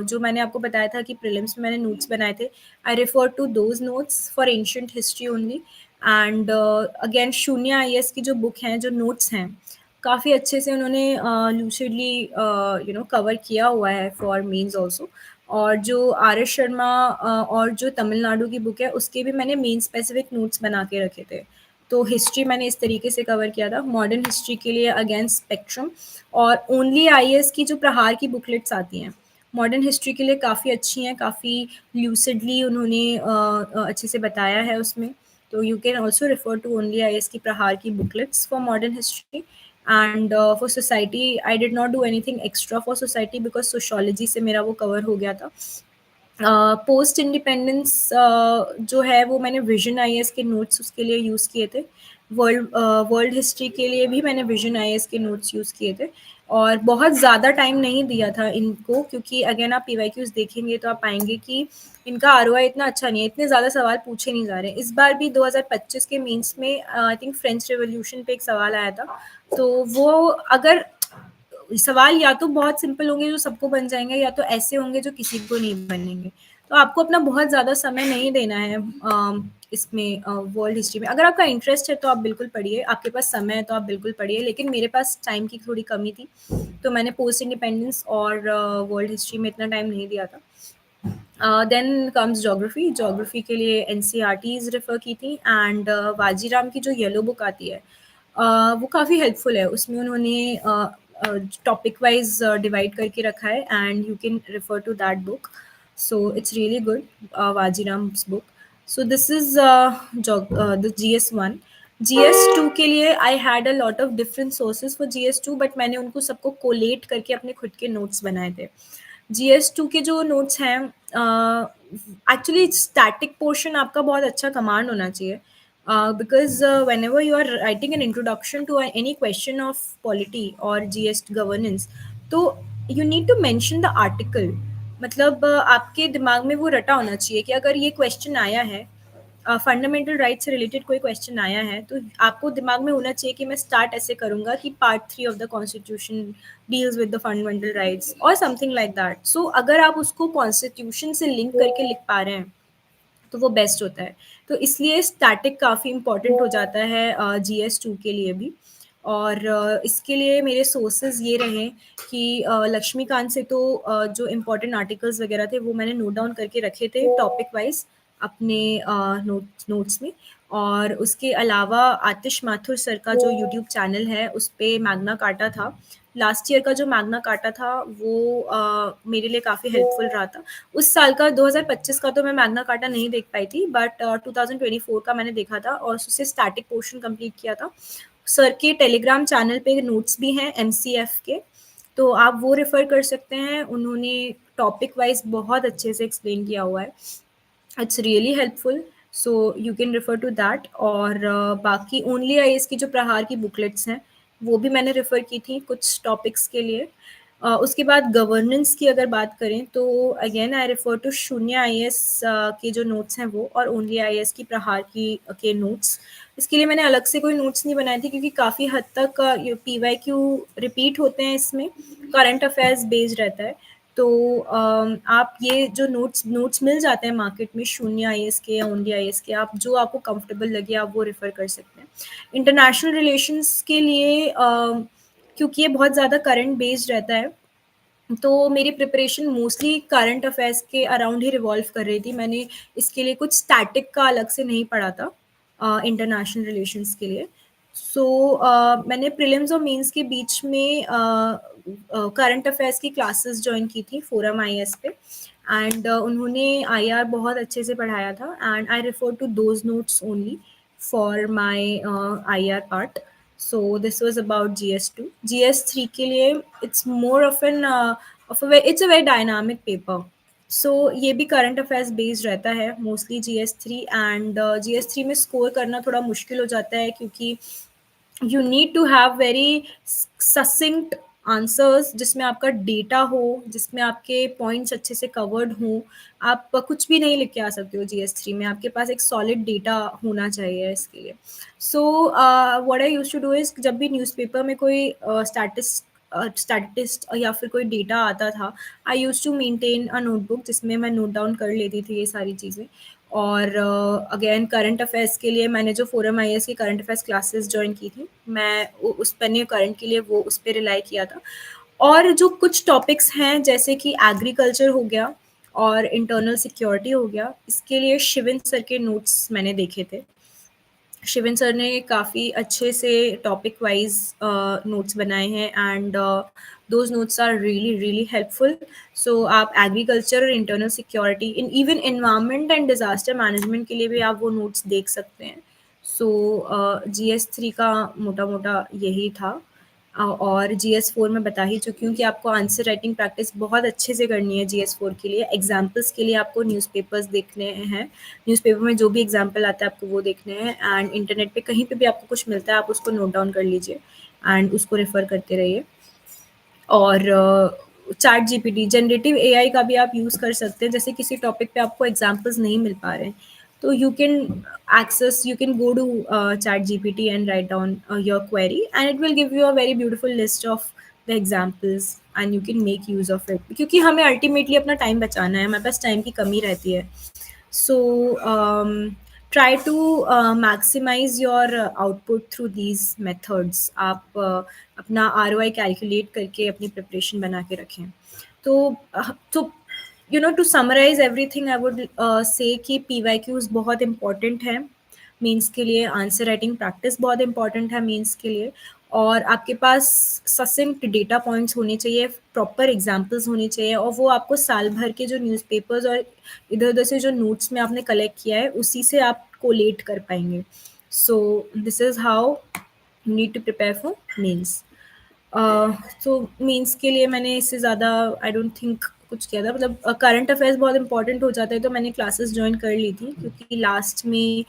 जो मैंने आपको बताया था कि प्रीलिम्स में मैंने नोट्स बनाए थे, I refer to those notes for ancient history only. And again Shunya IAS की जो बुक हैं, जो नोट्स हैं, काफ़ी अच्छे से उन्होंने लूसिडली कवर किया हुआ है फॉर मेंस ऑल्सो. और जो RS शर्मा और जो तमिलनाडु की बुक है, उसके भी मैंने मेन स्पेसिफिक नोट्स बना के रखे थे. तो हिस्ट्री मैंने इस तरीके से कवर किया था. मॉडर्न हिस्ट्री के लिए अगेन स्पेक्ट्रम, और ओनली IAS की जो प्रहार की बुकलेट्स आती हैं, मॉडर्न हिस्ट्री के लिए काफ़ी अच्छी हैं, काफ़ी ल्यूसिडली उन्होंने अच्छे से बताया है उसमें। तो you can also refer to only IAS की प्रहार की booklets for modern history. And for society I did not do anything extra for society because sociology से मेरा वो कवर हो गया था। पोस्ट इंडिपेंडेंस जो है वो मैंने विजन आईएएस के नोट्स उसके लिए यूज़ किए थे। वर्ल्ड हिस्ट्री के लिए भी मैंने विजन आईएएस के नोट्स यूज़ किए थे और बहुत ज़्यादा टाइम नहीं दिया था इनको, क्योंकि अगेन आप पीवाईक्यूज़ देखेंगे तो आप पाएंगे कि इनका आरओआई इतना अच्छा नहीं है, इतने ज़्यादा सवाल पूछे नहीं जा रहे हैं। इस बार भी 2025 के मेंस में आई थिंक फ्रेंच रेवोल्यूशन पे एक सवाल आया था, तो वो अगर सवाल या तो बहुत सिंपल होंगे जो सबको बन जाएंगे, या तो ऐसे होंगे जो किसी को नहीं बनेंगे। तो आपको अपना बहुत ज़्यादा समय नहीं देना है इसमें वर्ल्ड हिस्ट्री में। अगर आपका इंटरेस्ट है तो आप बिल्कुल पढ़िए, आपके पास समय है तो आप बिल्कुल पढ़िए, लेकिन मेरे पास टाइम की थोड़ी कमी थी, तो मैंने पोस्ट इंडिपेंडेंस और वर्ल्ड हिस्ट्री में इतना टाइम नहीं दिया था। Then comes geography. जोग्राफी के लिए एनसीईआरटीज़ रेफ़र की थी एंड वाजीराम की जो येलो बुक आती है वो काफ़ी हेल्पफुल है। उसमें उन्होंने टॉपिक वाइज डिवाइड करके रखा है and you can refer to that book. So it's really good, Vajiram's book. So this is the GS1। GS2 के लिए I had a lot of different sources for GS2, but मैंने उनको सबको collate करके अपने खुद के नोट्स बनाए थे। GS2 के जो नोट्स हैं, एक्चुअली स्टैटिक पोर्शन आपका बहुत अच्छा कमांड होना चाहिए, because whenever you are writing an introduction to any question of polity और जीएस गवर्नेंस, तो you need to mention the article. मतलब आपके दिमाग में वो रटा होना चाहिए कि अगर ये क्वेश्चन आया है, फंडामेंटल राइट से रिलेटेड कोई क्वेश्चन आया है, तो आपको दिमाग में होना चाहिए कि मैं स्टार्ट ऐसे करूंगा कि part 3 of the constitution deals with the fundamental rights और समथिंग लाइक दैट। सो अगर आप उसको कॉन्स्टिट्यूशन से लिंक करके लिख पा रहे हैं तो वो बेस्ट होता है। तो इसलिए स्टैटिक काफ़ी इंपॉर्टेंट हो जाता है GS2 के लिए भी। और इसके लिए मेरे सोर्सेज ये रहे कि लक्ष्मीकांत से तो जो इम्पोर्टेंट आर्टिकल्स वगैरह थे वो मैंने नोट डाउन करके रखे थे टॉपिक वाइज अपने नोट्स में। और उसके अलावा आतिश माथुर सर का जो यूट्यूब चैनल है उस पे मैग्ना कार्टा था। लास्ट ईयर का जो मैग्ना कार्टा था वो मेरे लिए काफ़ी हेल्पफुल रहा था। उस साल का 2025 का तो मैं मैग्ना कार्टा नहीं देख पाई थी, बट 2024 का मैंने देखा था और उससे स्टैटिक पोर्शन कंप्लीट किया था। सर के टेलीग्राम चैनल पे नोट्स भी हैं MCF के, तो आप वो रेफ़र कर सकते हैं। उन्होंने टॉपिक वाइज बहुत अच्छे से एक्सप्लेन किया हुआ है। It's really helpful, so you can refer to that. और बाकी ओनली आईएएस की जो प्रहार की बुकलेट्स हैं वो भी मैंने रेफर की थी कुछ टॉपिक्स के लिए। उसके बाद गवर्नेंस की अगर बात करें तो अगेन आई रेफर टू शून्य आईएएस के जो नोट्स हैं वो, और ओनली आईएएस की प्रहार की के नोट्स। इसके लिए मैंने अलग से कोई नोट्स नहीं बनाए थे क्योंकि काफ़ी हद तक PYQ रिपीट होते हैं, इसमें करंट अफेयर्स बेस्ड रहता है। तो आप ये जो नोट्स मिल जाते हैं मार्केट में शून्य आईएएस के या ओनली आईएएस के, आप जो आपको कंफर्टेबल लगे आप वो रेफर कर सकते हैं। इंटरनेशनल रिलेशंस के लिए क्योंकि ये बहुत ज़्यादा करंट बेस्ड रहता है, तो मेरी प्रिपरेशन मोस्टली करंट अफेयर्स के अराउंड ही रिवॉल्व कर रही थी। मैंने इसके लिए कुछ स्टैटिक का अलग से नहीं पढ़ा था इंटरनेशनल रिलेशंस के लिए। सो मैंने प्रीलिम्स और मेंस के बीच में करंट अफेयर्स की क्लासेस ज्वाइन की थी फोरम आईएएस पे, एंड उन्होंने आईआर बहुत अच्छे से पढ़ाया था and I refer to those notes only for my IR part. So this was about GS2. GS3 के लिए it's more of an it's a very dynamic paper. So ये भी करंट अफेयर्स बेस्ड रहता है मोस्टली GS3, एंड GS3 में score करना थोड़ा मुश्किल हो जाता है क्योंकि you need to have very succinct answers जिसमें आपका डेटा हो, जिसमें आपके पॉइंट्स अच्छे से कवर्ड हों। आप कुछ भी नहीं लिख के आ सकते हो GS3 में, आपके पास एक सॉलिड डेटा होना चाहिए इसके लिए। So what I used to do is जब भी न्यूज़पेपर में कोई स्टैटिस्ट या फिर कोई डेटा आता था, I used to maintain a notebook जिसमें मैं नोट डाउन कर लेती थी ये सारी चीज़ें। और अगेन करंट अफेयर्स के लिए मैंने जो फोरम आईएएस की करंट अफेयर्स क्लासेस ज्वाइन की थी, मैं उस पर ने करंट के लिए वो उस पर रिलाई किया था। और जो कुछ टॉपिक्स हैं जैसे कि एग्रीकल्चर हो गया और इंटरनल सिक्योरिटी हो गया, इसके लिए शिविन सर के नोट्स मैंने देखे थे। शिवन सर ने काफ़ी अच्छे से टॉपिक वाइज नोट्स बनाए हैं, and those notes are really really helpful. So आप एग्रीकल्चर और internal security, in even environment and disaster management के लिए भी आप वो नोट्स देख सकते हैं. सो GS3 का मोटा मोटा यही था. और GS4 में बता ही चुकी हूँ कि आपको आंसर राइटिंग प्रैक्टिस बहुत अच्छे से करनी है GS4 के लिए. एग्जाम्पल्स के लिए आपको न्यूज़पेपर्स देखने हैं, न्यूज़पेपर में जो भी एग्जाम्पल आता है आपको वो देखने हैं, एंड इंटरनेट पे कहीं पे भी आपको कुछ मिलता है आप उसको नोट डाउन कर लीजिए एंड उसको रेफ़र करते रहिए. और चैट जीपीटी, जनरेटिव एआई का भी आप यूज़ कर सकते हैं. जैसे किसी टॉपिक पे आपको एग्जांपल्स नहीं मिल पा रहे हैं, तो you can go to ChatGPT and write down your query, and it will give you a very beautiful list of the examples, and you can make use of it. क्योंकि हमें ultimately अपना time बचाना है, हमारे पास time की कमी रहती है. So try to maximize your output through these methods. आप अपना ROI कैलकुलेट करके अपनी प्रिपरेशन बना के रखें. तो to summarise everything, I would say कि PYQs बहुत इम्पॉर्टेंट है मीन्स के लिए, आंसर राइटिंग प्रैक्टिस बहुत इंपॉर्टेंट है मीन्स के लिए, और आपके पास ससिंक्ट डेटा पॉइंट्स होने चाहिए, प्रॉपर एग्जांपल्स होने चाहिए, और वो आपको साल भर के जो न्यूज़पेपर्स और इधर उधर से जो नोट्स में आपने कलेक्ट किया है उसी से आप कोलेट कर पाएंगे. So this is how you need to prepare for mains. तो मीन्स के लिए मैंने इससे ज़्यादा आई डोंट थिंक कुछ किया था. मतलब करंट अफेयर्स बहुत इंपॉर्टेंट हो जाते हैं तो मैंने क्लासेस ज्वाइन कर ली थी, क्योंकि लास्ट में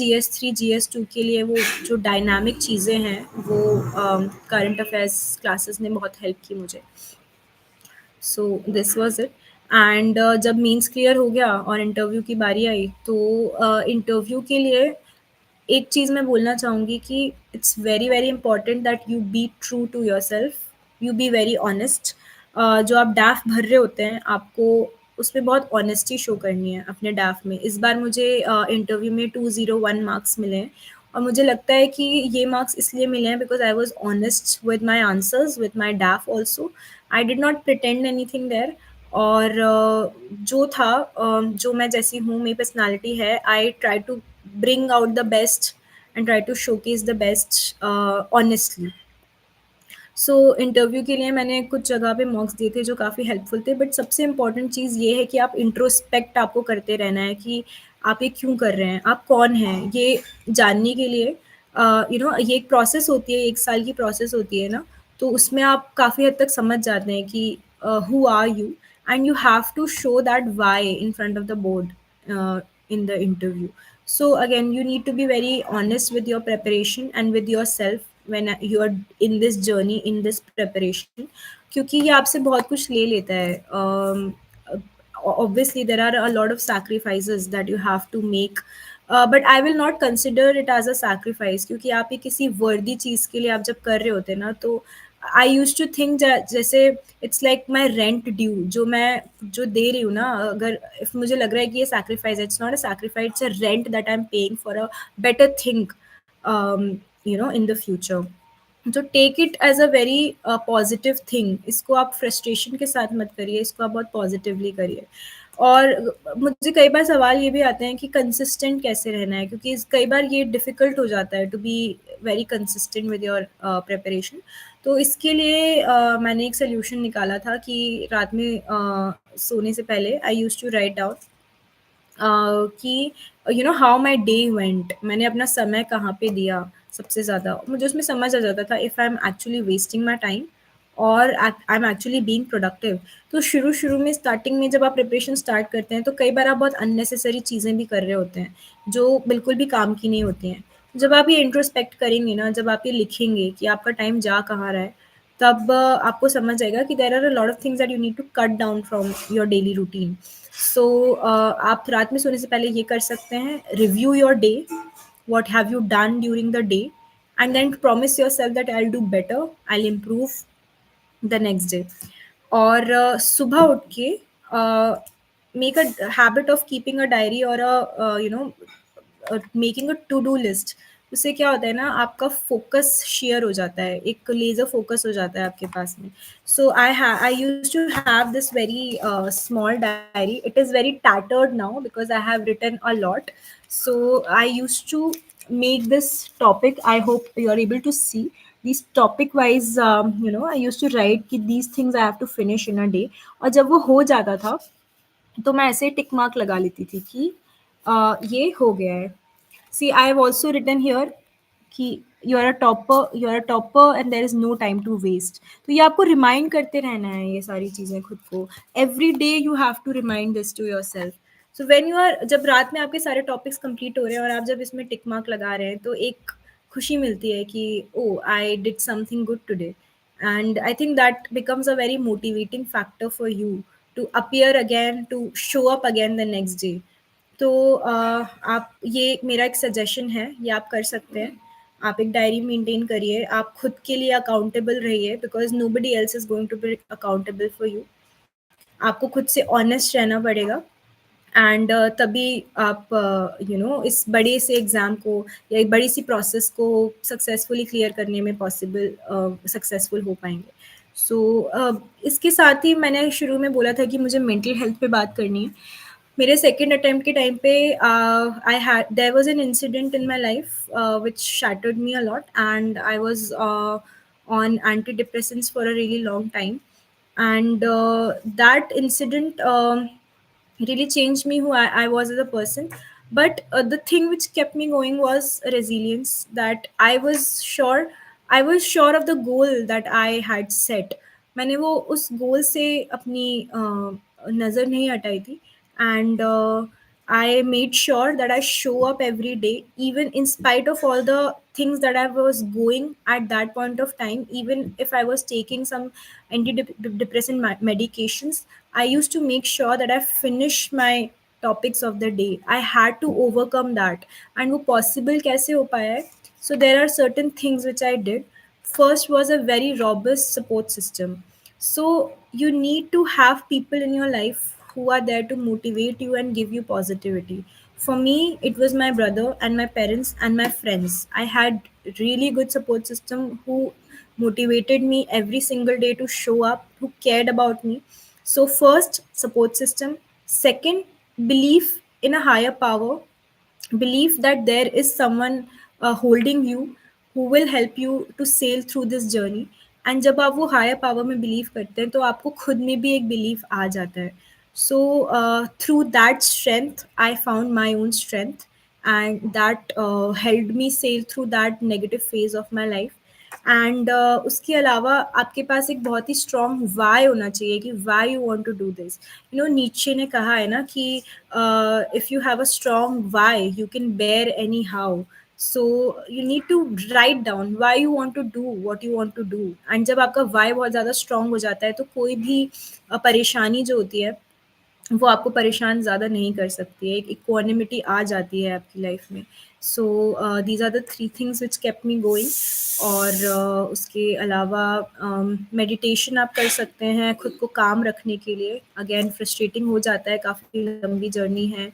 GS3 GS2 के लिए वो जो डायनामिक चीज़ें हैं वो करंट अफेयर्स क्लासेस ने बहुत हेल्प की मुझे. So this was it. And जब मीन्स क्लियर हो गया और इंटरव्यू की बारी आई, तो इंटरव्यू के लिए एक चीज़ मैं बोलना चाहूँगी कि it's very very important that you be true to yourself, you be very honest. जो आप डैफ भर रहे होते हैं आपको उसमें बहुत ऑनेस्टी शो करनी है अपने डैफ में. इस बार मुझे इंटरव्यू में 201 मार्क्स मिले हैं, और मुझे लगता है कि ये मार्क्स इसलिए मिले हैं because I was honest with my answers, with my DAF also. I did not pretend anything there. और जो था, जो मैं जैसी हूँ, मेरी पर्सनैलिटी है, I try to bring out the best and try to showcase the best honestly. So interview के लिए मैंने कुछ जगह पे मॉक्स दिए थे जो काफ़ी हेल्पफुल थे, बट सबसे इम्पॉर्टेंट चीज़ ये है कि आप इंट्रोस्पेक्ट आपको करते रहना है कि आप ये क्यों कर रहे हैं, आप कौन हैं, ये जानने के लिए. ये एक प्रोसेस होती है, 1 साल की प्रोसेस होती है ना, तो उसमें आप काफ़ी हद तक समझ जाते हैं कि who are you, and you have to show that why in front of the board in the interview. So again, you need to be very honest with your preparation and with yourself when you are in this journey, in this preparation, क्योंकि ये आपसे बहुत कुछ ले लेता है. Obviously there are a lot of sacrifices that you have to make, but I will not consider it as a sacrifice, क्योंकि आप ये किसी वर्दी चीज़ के लिए आप जब कर रहे होते हैं ना, तो आई यूज टू थिंक जैसे it's like my rent due, जो दे रही हूँ ना, अगर इफ मुझे लग रहा है कि ये सैक्रिफाइस है, it's not a sacrifice, it's a rent that I am paying for a better thing in the future. तो take it as a very positive thing. इसको आप फ्रस्ट्रेशन के साथ मत करिए, इसको आप बहुत पॉजिटिवली करिए. और मुझे कई बार सवाल ये भी आते हैं कि कंसिस्टेंट कैसे रहना है, क्योंकि कई बार ये डिफ़िकल्ट हो जाता है to be very consistent with your preparation. तो इसके लिए मैंने एक सोल्यूशन निकाला था कि रात में सोने से पहले I used to write down कि हाउ माई डे वेंट, मैंने अपना समय कहाँ पे दिया सबसे ज़्यादा. मुझे उसमें समझ आ जाता था if I am actually wasting my time और I am actually being productive. तो शुरू शुरू में स्टार्टिंग में जब आप प्रिपरेशन स्टार्ट करते हैं तो कई बार आप बहुत अननेसेसरी चीज़ें भी कर रहे होते हैं जो बिल्कुल भी काम की नहीं होती हैं. जब आप ये इंट्रोस्पेक्ट करेंगे ना, जब आप ये लिखेंगे कि आपका टाइम जा कहाँ रहा है, तब आपको समझ आएगा कि there are a lot of things that you need to cut down from your daily routine. So आप रात में सोने से पहले ये कर सकते हैं, review your day, what have you done during the day, and then promise yourself that I'll do better, I'll improve the next day. और सुबह उठ के make a habit of keeping a diary और making a to do list. उससे क्या होता है ना, आपका फोकस शेयर हो जाता है, एक लेजर फोकस हो जाता है आपके पास में. So I use to have this very small diary. It is very tattered now because I have written a lot. So I use to make this topic. I hope you are able to see these topic wise. I used to write कि these things I have to finish in a day. और जब वो हो जाता था तो मैं ऐसे टिक मार्क लगा लेती थी कि ये हो गया है. See I have also written here कि you are a topper and there is no time to waste. तो ये आपको रिमाइंड करते रहना है ये सारी चीज़ें खुद को. Every day you have to remind this to yourself. So when you are, जब रात में आपके सारे टॉपिक्स कंप्लीट हो रहे हैं और आप जब इसमें टिक मार्क लगा रहे हैं तो एक खुशी मिलती है कि oh I did something good today. And I think that becomes a very motivating factor for you to appear again, to show up again the next day. तो आप, ये एक मेरा एक सजेशन है, ये आप कर सकते हैं. आप एक डायरी मेंटेन करिए, आप खुद के लिए अकाउंटेबल रहिए because nobody else is going to be accountable for you. आपको खुद से ऑनेस्ट रहना पड़ेगा. एंड तभी आप इस बड़े से एग्ज़ाम को या एक बड़ी सी प्रोसेस को सक्सेसफुली क्लियर करने में सक्सेसफुल हो पाएंगे. सो इसके साथ ही मैंने शुरू में बोला था कि मुझे मेंटल हेल्थ पे बात करनी है. मेरे सेकेंड अटेम्प्ट के टाइम पे I had there was an incident in my life which shattered me a lot and I was on anti depressants for a really long time. And that incident really changed me who I was as a person. But the thing which kept me going was resilience. That I was sure of the goal that I had set. मैंने वो उस गोल से अपनी नज़र नहीं हटाई थी. And I made sure that I show up every day, even in spite of all the things that I was going at that point of time. Even if I was taking some antidepressant medications, I used to make sure that I finish my topics of the day. I had to overcome that. And वो possible कैसे हो पाया है? So there are certain things which I did. First was a very robust support system. So you need to have people in your life who are there to motivate you and give you positivity. For me, it was my brother and my parents and my friends. I had really good support system who motivated me every single day to show up, who cared about me. So first, support system. Second, belief in a higher power, believe that there is someone holding you who will help you to sail through this journey. And जब आप वो higher power में believe करते हैं तो आपको खुद में भी एक बिलीव आ जाता है. So through that strength I found my own strength and that held me sail through that negative phase of my life. And उसके अलावा आपके पास एक बहुत ही स्ट्रॉन्ग वाई होना चाहिए कि why you want to do this. Nietzsche ने कहा है ना कि if you have a strong why you can bear any how. So you need to write down why you want to do what you want to do. And जब आपका Y बहुत ज़्यादा strong हो जाता है तो कोई भी परेशानी जो होती है वो आपको परेशान ज़्यादा नहीं कर सकती है. एक इक्वानिमिटी आ जाती है आपकी लाइफ में. So these are the three things which kept me going. और उसके अलावा मेडिटेशन आप कर सकते हैं खुद को काम रखने के लिए. अगेन फ्रस्ट्रेटिंग हो जाता है, काफ़ी लंबी जर्नी है.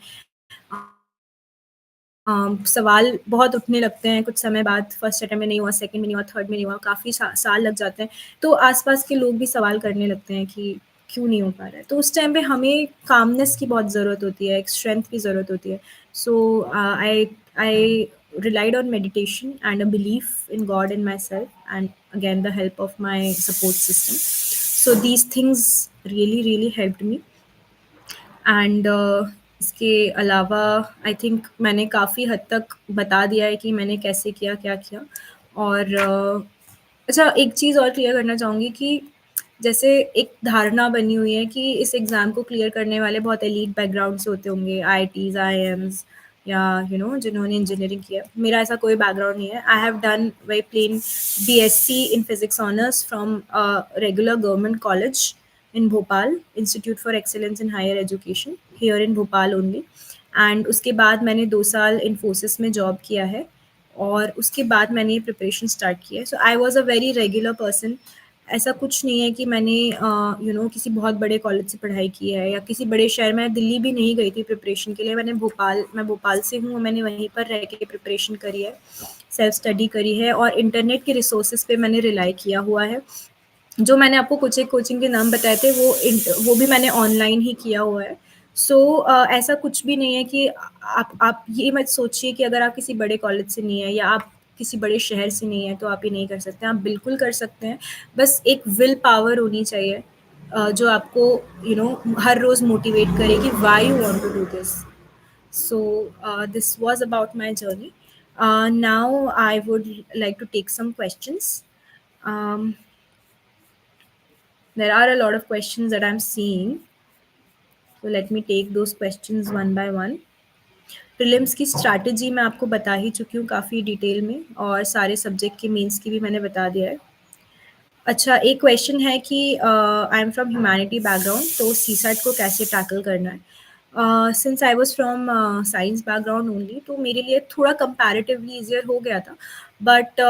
सवाल बहुत उठने लगते हैं कुछ समय बाद. फर्स्ट अटेम्प्ट में नहीं हुआ, सेकंड में नहीं हुआ, थर्ड में नहीं हुआ, काफ़ी साल लग जाते हैं. तो आसपास के लोग भी सवाल करने लगते हैं कि क्यों नहीं हो पा रहा है. तो उस टाइम पे हमें कामनेस की बहुत ज़रूरत होती है, एक स्ट्रेंथ की ज़रूरत होती है. So I relied on meditation and a belief in God and myself, and again the help of my support system. So these things really helped me. And इसके अलावा आई थिंक मैंने काफ़ी हद तक बता दिया है कि मैंने कैसे किया, क्या किया. और अच्छा, एक चीज़ और क्लियर करना चाहूँगी कि जैसे एक धारणा बनी हुई है कि इस एग्ज़ाम को क्लियर करने वाले बहुत एलीट बैकग्राउंड से होते होंगे, आईआईटीज़, आईआईएम्स या जिन्होंने इंजीनियरिंग किया. मेरा ऐसा कोई बैकग्राउंड नहीं है. I have done very plain BSc in physics honours from regular government college in Bhopal, Institute for Excellence in Higher Education, here in Bhopal only. And उसके बाद मैंने 2 साल इन्फोसिस में जॉब किया है और उसके बाद मैंने प्रिपरेशन स्टार्ट किया है. So I was a very regular person. ऐसा कुछ नहीं है कि मैंने किसी बहुत बड़े कॉलेज से पढ़ाई की है या किसी बड़े शहर में. दिल्ली भी नहीं गई थी प्रिपरेशन के लिए. मैं भोपाल से हूँ. मैंने वहीं पर रह के प्रिपरेशन करी है, सेल्फ स्टडी करी है और इंटरनेट के रिसोर्सेज पे मैंने रिलाई किया हुआ है. जो मैंने आपको कुछ एक कोचिंग के नाम बताए थे वो भी मैंने ऑनलाइन ही किया हुआ है. सो ऐसा कुछ भी नहीं है कि आप ये मत सोचिए कि अगर आप किसी बड़े कॉलेज से नहीं है या आप किसी बड़े शहर से नहीं है तो आप ये नहीं कर सकते, आप बिल्कुल कर सकते हैं। बस एक विल पावर होनी चाहिए जो आपको हर रोज़ मोटिवेट करे कि why you want to do this. So this was about my journey. Now I would like to take some questions. Um, there are a lot of questions that I'm seeing. So let me take those questions one by one. Prelims की strategy मैं आपको बता ही चुकी हूँ काफ़ी detail में, और सारे सब्जेक्ट के मेंस की भी मैंने बता दिया है। अच्छा, एक क्वेश्चन है कि I am from humanity background, तो सीसैट को कैसे टैकल करना है। Since I was from science background only, तो मेरे लिए थोड़ा कंपैरेटिवली ईजियर हो गया था, बट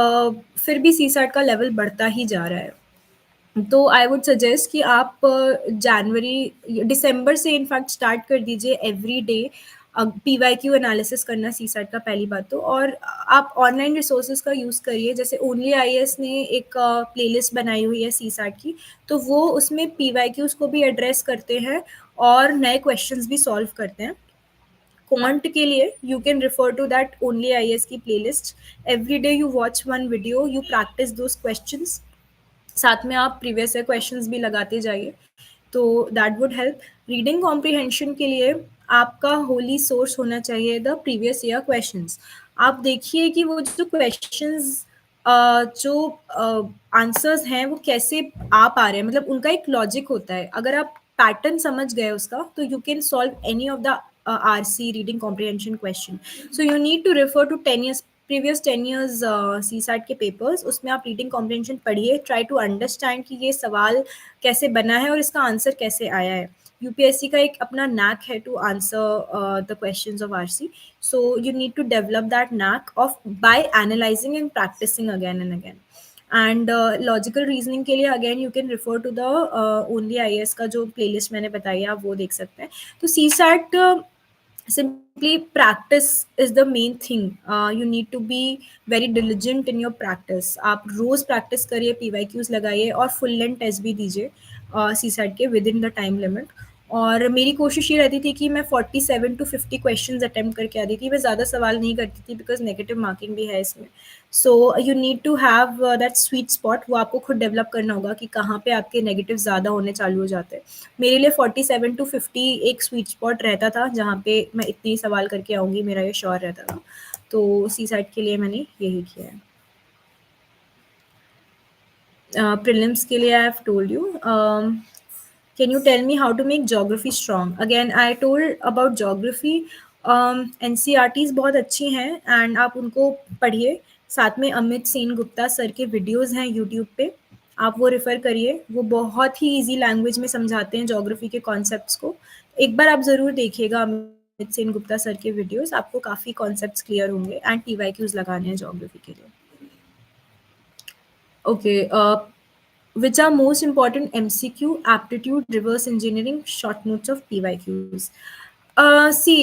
फिर भी सीसैट का लेवल बढ़ता ही जा रहा है। तो आई वुड सजेस्ट कि आप जनवरी दिसंबर से इनफैक्ट स्टार्ट कर दीजिए एवरी डे पीवाईक्यू एनालिसिस करना सीसैट का, पहली बात तो। और आप ऑनलाइन रिसोर्सेज का यूज़ करिए, जैसे ओनली आईएएस ने एक प्लेलिस्ट बनाई हुई है सीसैट की, तो वो उसमें पीवाईक्यूज को भी एड्रेस करते हैं और नए क्वेश्चंस भी सॉल्व करते हैं। क्वांट के लिए you can refer to that only IAS की playlist. Every day you watch one video, you practice those questions, साथ में आप प्रीवियस ईयर क्वेश्चंस भी लगाते जाइए, तो that would help. Reading comprehension के लिए आपका होली सोर्स होना चाहिए द प्रीवियस ईयर क्वेश्चंस। आप देखिए कि वो जो क्वेश्चंस जो आंसर्स हैं वो कैसे आ पा रहे हैं, मतलब उनका एक लॉजिक होता है। अगर आप पैटर्न समझ गए उसका, तो you can solve any of the RC reading comprehension question. So you need to refer to 10 years previous 10 years CSAT के पेपर्स, उसमें आप रीडिंग कॉम्प्रिहेंशन पढ़िए, ट्राई टू अंडरस्टैंड कि ये सवाल कैसे बना है और इसका आंसर कैसे आया है। यूपीएससी का एक अपना नैक है to answer the questions of RC, so you need to develop that knack of by analysing and practising again and again. And logical reasoning के लिए again you can refer to the only IAS का जो playlist मैंने बताई है, आप वो देख सकते हैं। तो CSAT simply practice is the main thing. You need to be very diligent in your practice. आप रोज प्रैक्टिस करिए, पीवाईक्यूज लगाइए और फुल लेंथ टेस्ट भी दीजिए सी सेट के with in the time limit. और मेरी कोशिश ये रहती थी कि मैं 47 to 50 क्वेश्चंस अटेम्प्ट करके आती थी। मैं ज़्यादा सवाल नहीं करती थी बिकॉज नेगेटिव मार्किंग भी है इसमें। So you need to have that sweet spot, वो आपको खुद डेवलप करना होगा कि कहाँ पे आपके नेगेटिव ज़्यादा होने चालू हो जाते हैं। मेरे लिए 47 to 50 एक स्वीट स्पॉट रहता था जहाँ पे मैं इतनी सवाल करके आऊँगी, मेरा ये श्योर रहता था। तो सी सेट के लिए मैंने यही किया है। प्रीलिम्स के लिए I have told you. Can you tell me how to make geography strong? Again I told about geography. NCERTs बहुत अच्छी हैं एंड आप उनको पढ़िए, साथ में अमित सेन गुप्ता सर के वीडियोस हैं यूट्यूब पे, आप वो रेफर करिए। वो बहुत ही इजी लैंग्वेज में समझाते हैं जोग्राफी के कॉन्सेप्ट्स को। एक बार आप ज़रूर देखिएगा अमित सेन गुप्ता सर के वीडियोस, आपको काफ़ी कॉन्सेप्ट्स क्लियर होंगे एंड पीवाईक्यूज लगाने हैं जोग्राफी के लिए। Okay, which are most important MCQ, aptitude, reverse engineering, short notes of PYQs? See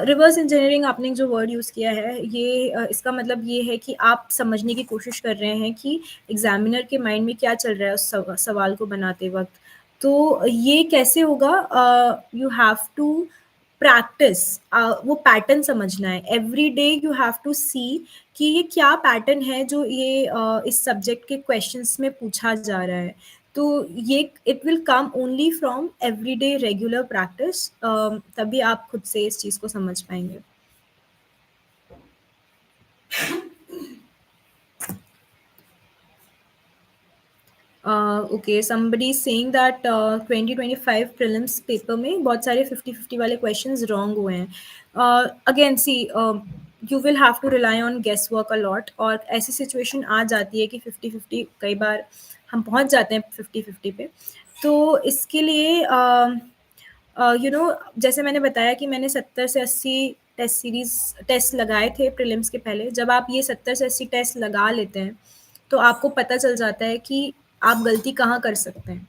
reverse engineering आपने जो वर्ड यूज़ किया है, ये इसका मतलब ये है कि आप समझने की कोशिश कर रहे हैं कि एग्जामिनर के माइंड में क्या चल रहा है उस सवाल को बनाते वक्त। तो ये कैसे होगा? यू हैव टू प्रैक्टिस, वो पैटर्न समझना है। Every day you have to see कि ये क्या पैटर्न है जो ये इस सब्जेक्ट के क्वेश्चंस में पूछा जा रहा है। तो ये it will come only from everyday regular practice, तभी आप खुद से इस चीज़ को समझ पाएंगे। Okay, somebody saying that 2025 prelims paper में बहुत सारे 50-50 वाले क्वेश्चंस रॉन्ग हुए हैं। Again see, you will have to rely on guesswork a lot, और ऐसी सिचुएशन आ जाती है कि 50-50 कई बार हम पहुंच जाते हैं 50-50 पे। तो इसके लिए जैसे मैंने बताया कि मैंने 70 से 80 टेस्ट लगाए थे प्रीलिम्स के पहले। जब आप ये 70 से 80 टेस्ट लगा लेते हैं, तो आपको पता चल जाता है कि आप गलती कहाँ कर सकते हैं।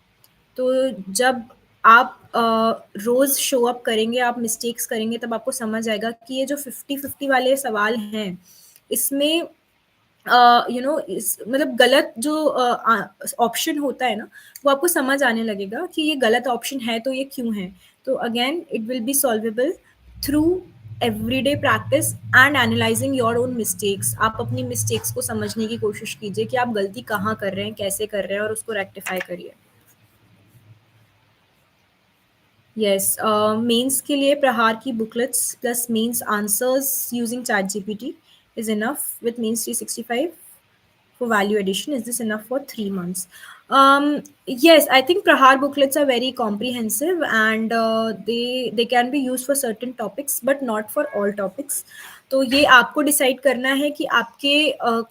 तो जब आप रोज़ शो अप करेंगे, आप मिस्टेक्स करेंगे, तब आपको समझ आएगा कि ये जो 50-50 वाले सवाल हैं, इसमें मतलब गलत जो ऑप्शन होता है ना, वो आपको समझ आने लगेगा कि ये गलत ऑप्शन है तो ये क्यों है। तो again it will be solvable through everyday practice and analysing your own mistakes. आप अपनी मिस्टेक्स को समझने की कोशिश कीजिए कि आप गलती कहाँ कर रहे हैं, कैसे कर रहे हैं, और उसको रेक्टिफाई करिए। यस, मेंस के लिए प्रहार की booklets plus mains answers using ChatGPT is enough with means 365 for value addition. Is this enough for 3 months? Yes, I think Prahar booklets are very comprehensive, and they can be used for certain topics, but not for all topics. तो ये आपको decide करना है कि आपके